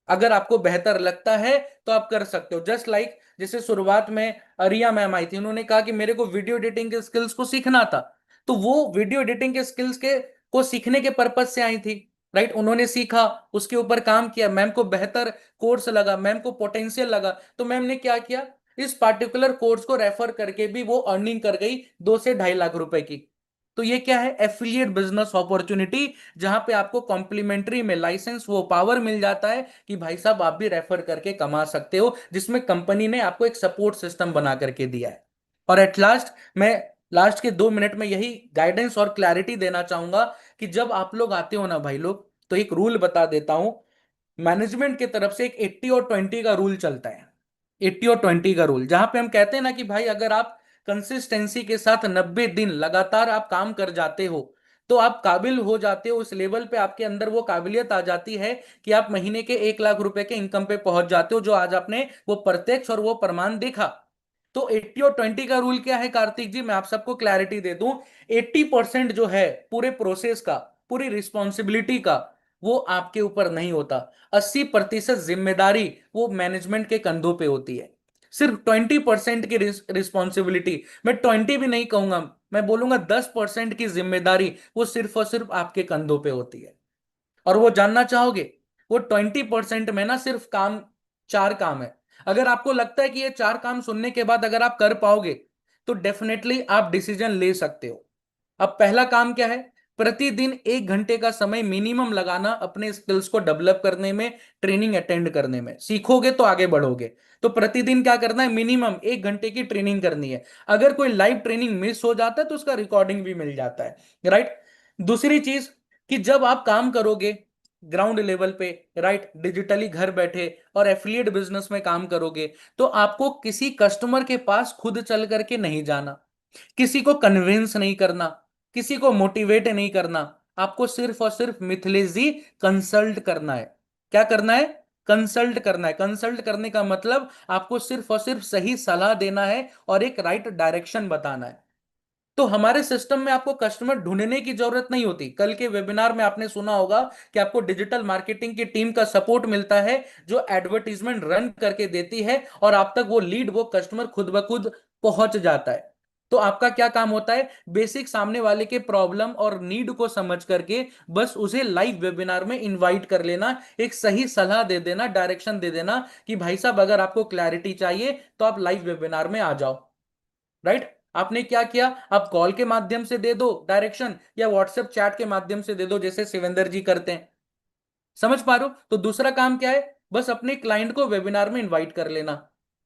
अगर आपको बेहतर लगता है तो आप कर सकते हो। जस्ट लाइक जैसे शुरुआत में अरिया मैम आई थी, उन्होंने कहा कि मेरे को वीडियो एडिटिंग के स्किल्स को सीखना था, तो वो वीडियो एडिटिंग के स्किल्स के को सीखने के पर्पज से आई थी, राइट। उन्होंने सीखा, उसके ऊपर काम किया, मैम को बेहतर कोर्स लगा, मैम को पोटेंशियल लगा, तो मैम ने क्या किया, इस पार्टिकुलर कोर्स को रेफर करके भी वो अर्निंग कर गई 2 से 2.5 लाख रुपए की। तो ये क्या है? एफिलिएट बिजनेस अपॉर्चुनिटी, जहां पे आपको कॉम्प्लीमेंट्री में लाइसेंस, वो पावर मिल जाता है कि भाई साहब आप भी रेफर करके कमा सकते हो, जिसमें कंपनी ने आपको एक सपोर्ट सिस्टम बना करके दिया है। और एट लास्ट, मैं लास्ट के 2 मिनट में यही गाइडेंस और क्लैरिटी देना चाहूंगा कि जब आप लोग आते हो ना भाई लोग, तो एक रूल बता देता हूं, मैनेजमेंट की तरफ से एक 80 और 20 का रूल चलता है। 80 और 20 का रूल, जहां पे हम कहते हैं ना कि भाई अगर आप कंसिस्टेंसी के साथ 90 दिन लगातार आप काम कर जाते हो तो आप काबिल हो जाते हो, उस लेवल पे आपके अंदर वो काबिलियत आ जाती है कि आप महीने के 1 लाख रुपए के इनकम पे पहुंच जाते हो, जो आज आपने वो प्रत्यक्ष और वो प्रमाण देखा। तो 80 और 20 का रूल क्या है कार्तिक जी, मैं आप सबको क्लैरिटी दे दूं। 80% जो है पूरे प्रोसेस का, पूरी रिस्पॉन्सिबिलिटी का, वो आपके ऊपर नहीं होता। 80% जिम्मेदारी वो मैनेजमेंट के कंधों पे होती है। सिर्फ 20% की रिस्पॉन्सिबिलिटी, मैं 20 भी नहीं कहूंगा, मैं बोलूंगा 10% की जिम्मेदारी वो सिर्फ और सिर्फ आपके कंधों पे होती है। और वो जानना चाहोगे, वो 20% में ना सिर्फ काम 4 काम है। अगर आपको लगता है कि ये 4 काम सुनने के बाद अगर आप कर पाओगे तो डेफिनेटली आप डिसीजन ले सकते हो। अब पहला काम क्या है, प्रतिदिन 1 घंटे का समय मिनिमम लगाना अपने स्किल्स को डेवलप करने में, ट्रेनिंग अटेंड करने में। सीखोगे तो आगे बढ़ोगे, तो प्रतिदिन क्या करना है, मिनिमम 1 घंटे की ट्रेनिंग करनी है। अगर कोई लाइव ट्रेनिंग मिस हो जाता है तो उसका रिकॉर्डिंग भी मिल जाता है, राइट। दूसरी चीज कि जब आप काम करोगे ग्राउंड लेवल पे, राइट, डिजिटली घर बैठे और एफिलिएट बिजनेस में काम करोगे, तो आपको किसी कस्टमर के पास खुद चल करके नहीं जाना, किसी को कन्विंस नहीं करना, किसी को मोटिवेट नहीं करना। आपको सिर्फ और सिर्फ मिथिलेश जी कंसल्ट करना है। क्या करना है, कंसल्ट करना है। कंसल्ट करने का मतलब आपको सिर्फ और सिर्फ सही सलाह देना है और एक राइट डायरेक्शन बताना है। तो हमारे सिस्टम में आपको कस्टमर ढूंढने की जरूरत नहीं होती। कल के वेबिनार में आपने सुना होगा कि आपको डिजिटल मार्केटिंग की टीम का सपोर्ट मिलता है जो एडवर्टीजमेंट रन करके देती है और आप तक वो लीड, वो कस्टमर खुद ब खुद पहुंच जाता है। तो आपका क्या काम होता है, बेसिक सामने वाले के प्रॉब्लम और नीड को समझ करके बस उसे लाइव वेबिनार में इनवाइट कर लेना, एक सही सलाह दे देना, डायरेक्शन दे देना कि भाई साहब अगर आपको क्लैरिटी चाहिए तो आप लाइव वेबिनार में आ जाओ, राइट। आपने क्या किया, आप कॉल के माध्यम से दे दो डायरेक्शन या व्हाट्सएप चैट के माध्यम से दे दो जैसे शिवेंद्र जी करते हैं। समझ पा रहे हो। तो दूसरा काम क्या है, बस अपने क्लाइंट को वेबिनार में इनवाइट कर लेना,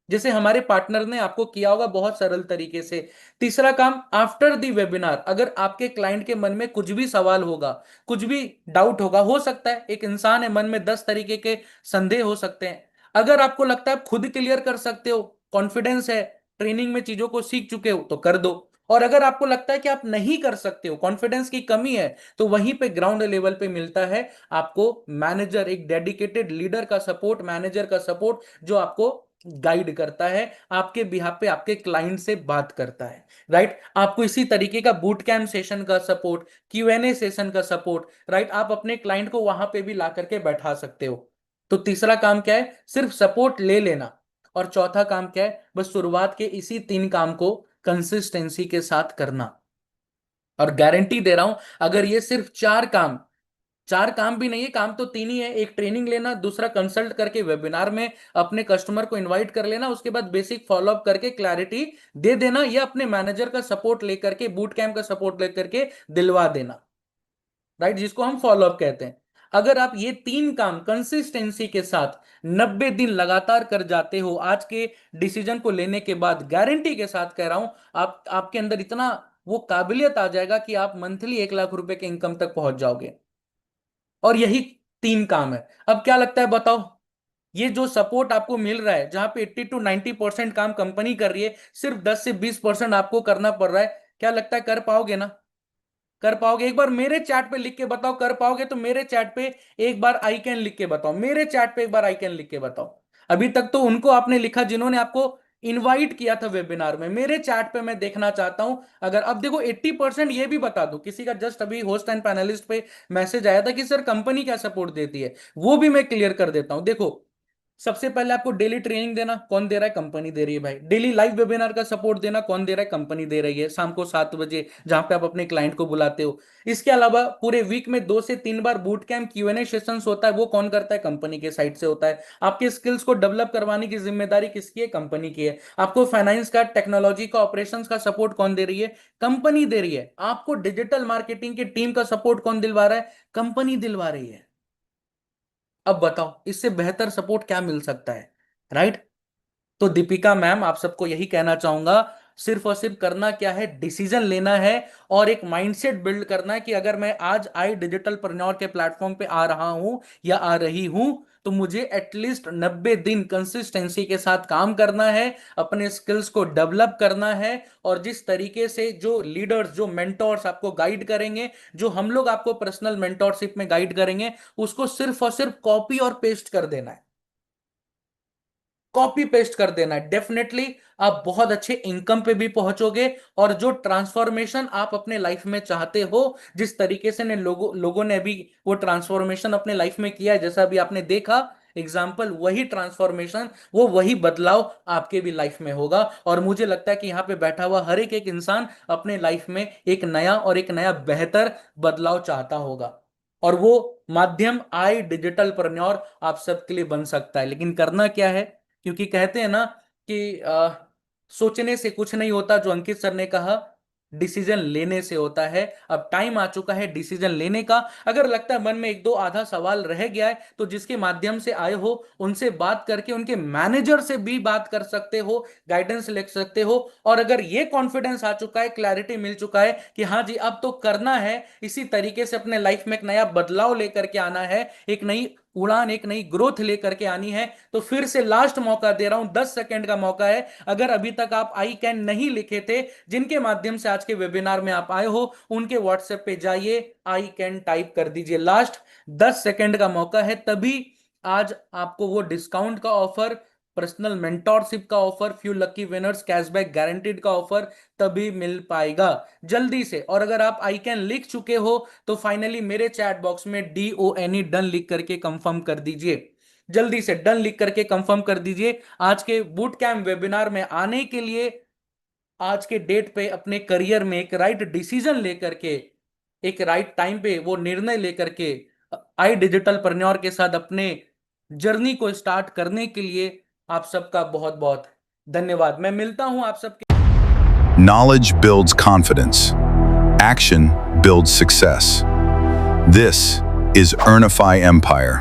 जैसे हमारे पार्टनर ने आपको किया होगा बहुत सरल तरीके से। तीसरा काम, आफ्टर दी वेबिनार अगर आपके क्लाइंट के मन में कुछ भी सवाल होगा, कुछ भी डाउट होगा, हो सकता है एक इंसान है, मन में 10 तरीके के संदेह हो सकते हैं, अगर आपको लगता है आप खुद क्लियर कर सकते हो, कॉन्फिडेंस है, ट्रेनिंग में चीजों को सीख चुके हो, तो कर दो। और अगर आपको लगता है कि आप नहीं कर सकते हो, कॉन्फिडेंस की कमी है, तो वहीं पे ग्राउंड लेवल पे मिलता है आपको मैनेजर, एक डेडिकेटेड लीडर का सपोर्ट, मैनेजर का सपोर्ट जो आपको गाइड करता है, आपके बिहाफ पे आपके क्लाइंट से बात करता है, राइट। आपको इसी तरीके का बूट कैंप सेशन का सपोर्ट, Q&A सेशन का सपोर्ट, राइट, आप अपने क्लाइंट को वहां पे भी ला करके बैठा सकते हो। तो तीसरा काम क्या है, सिर्फ सपोर्ट ले लेना। और चौथा काम क्या है, बस शुरुआत के इसी 3 काम को कंसिस्टेंसी के साथ करना। और गारंटी दे रहा हूं, अगर ये सिर्फ 4 काम भी नहीं है, काम तो 3 ही है, एक ट्रेनिंग लेना, दूसरा कंसल्ट करके वेबिनार में अपने कस्टमर को इनवाइट कर लेना, उसके बाद बेसिक फॉलोअप करके क्लैरिटी दे देना, या अपने मैनेजर का सपोर्ट लेकर के, बूट कैंप का सपोर्ट लेकर के दिलवा देना, राइट, जिसको हम फॉलोअप कहते हैं। अगर आप ये 3 काम कंसिस्टेंसी के साथ 90 दिन लगातार कर जाते हो, आज के डिसीजन को लेने के बाद गारंटी के साथ कह रहा हूं, आपके अंदर इतना वो काबिलियत आ जाएगा कि आप मंथली 1 लाख रुपए के इनकम तक पहुंच जाओगे। और यही 3 काम है। अब क्या लगता है बताओ, ये जो सपोर्ट आपको मिल रहा है, जहां पे 80 to 90% काम कंपनी कर रही है, सिर्फ 10 से 20% आपको करना पड़ रहा है, क्या लगता है कर पाओगे ना, कर पाओगे? एक बार मेरे चैट पे लिख के बताओ कर पाओगे, तो मेरे चैट पे एक बार आई कैन लिख के बताओ, मेरे चैट पे एक बार आई कैन लिख के बताओ। अभी तक तो उनको आपने लिखा जिन्होंने आपको इनवाइट किया था वेबिनार में, मेरे चैट पे मैं देखना चाहता हूं। अगर अब देखो 80% ये भी बता दो, किसी का जस्ट अभी होस्ट एंड पैनलिस्ट पे मैसेज आया था कि सर कंपनी क्या सपोर्ट देती है, वो भी मैं क्लियर कर देता हूं। देखो सबसे पहले आपको डेली ट्रेनिंग देना, कौन दे रहा है, कंपनी दे रही है भाई। डेली लाइव वेबिनार का सपोर्ट देना, कौन दे रहा है, कंपनी दे रही है, शाम को 7 बजे, जहां पे आप अपने क्लाइंट को बुलाते हो। इसके अलावा पूरे वीक में 2 से 3 बार बूट कैंप Q&A सेशंस होता है, वो कौन करता है, कंपनी के साइड से होता है। आपके स्किल्स को डेवलप करवाने की जिम्मेदारी किसकी है, कंपनी की है। आपको फाइनेंस का, टेक्नोलॉजी का, ऑपरेशंस का सपोर्ट कौन दे रही है, कंपनी दे रही है। आपको डिजिटल मार्केटिंग की टीम का सपोर्ट कौन दिलवा रहा है, कंपनी दिलवा रही है। अब बताओ इससे बेहतर सपोर्ट क्या मिल सकता है, राइट। तो दीपिका मैम, आप सबको यही कहना चाहूंगा, सिर्फ और सिर्फ करना क्या है, डिसीजन लेना है और एक माइंडसेट बिल्ड करना है कि अगर मैं आज आई डिजिटलप्रेन्योर के प्लेटफॉर्म पे आ रहा हूं या आ रही हूं तो मुझे एटलीस्ट 90 दिन कंसिस्टेंसी के साथ काम करना है, अपने स्किल्स को डेवलप करना है और जिस तरीके से जो लीडर्स, जो मेंटोर्स आपको गाइड करेंगे, जो हम लोग आपको पर्सनल मेंटोरशिप में गाइड करेंगे, उसको सिर्फ और सिर्फ कॉपी और पेस्ट कर देना है। कॉपी पेस्ट कर देना है। डेफिनेटली आप बहुत अच्छे इनकम पे भी पहुंचोगे और जो ट्रांसफॉर्मेशन आप अपने लाइफ में चाहते हो, जिस तरीके से लोगों ने भी वो ट्रांसफॉर्मेशन अपने लाइफ में किया है, जैसा अभी आपने देखा एग्जाम्पल, वही ट्रांसफॉर्मेशन, वो वही बदलाव आपके भी लाइफ में होगा। और मुझे लगता है कि यहाँ पे बैठा हुआ हर एक इंसान अपने लाइफ में एक नया और एक नया बेहतर बदलाव चाहता होगा और वो माध्यम आई डिजिटलप्रेन्योर आप सबके लिए बन सकता है। लेकिन करना क्या है, क्योंकि कहते हैं ना कि सोचने से कुछ नहीं होता, जो अंकित सर ने कहा डिसीजन लेने से होता है। अब टाइम आ चुका है डिसीजन लेने का। अगर लगता है मन में एक दो आधा सवाल रह गया है तो जिसके माध्यम से आए हो उनसे बात करके, उनके मैनेजर से भी बात कर सकते हो, गाइडेंस ले सकते हो। और अगर ये कॉन्फिडेंस आ चुका है, क्लैरिटी मिल चुका है कि हाँ जी अब तो करना है, इसी तरीके से अपने लाइफ में एक नया बदलाव लेकर के आना है, एक नई उड़ान, एक नई ग्रोथ लेकर के आनी है, तो फिर से लास्ट मौका दे रहा हूं, 10 सेकंड का मौका है। अगर अभी तक आप आई कैन नहीं लिखे थे, जिनके माध्यम से आज के वेबिनार में आप आए हो, उनके व्हाट्सएप पे जाइए, आई कैन टाइप कर दीजिए। लास्ट 10 सेकंड का मौका है, तभी आज आपको वो डिस्काउंट का ऑफर, पर्सनल मेंटोरशिप का offer, few lucky winners, cashback guaranteed का ऑफर तभी मिल पाएगा, जल्दी से। और अगर आप आई कैन लिख चुके हो तो फाइनली मेरे चैट बॉक्स में DONE डन लिख करके कंफर्म कर दीजिए, जल्दी से डन लिख करके कंफर्म कर दीजिए। आज के बूट कैंप वेबिनार में आने के लिए, आज के डेट पे अपने करियर में एक राइट डिसीजन लेकर के, एक राइट टाइम पे वो निर्णय लेकर के आई डिजिटलप्रेन्योर के साथ अपने जर्नी को स्टार्ट करने के लिए आप सबका बहुत बहुत धन्यवाद। मैं मिलता हूं आप सबके। Knowledge builds confidence. Action builds success. This is Earnify Empire.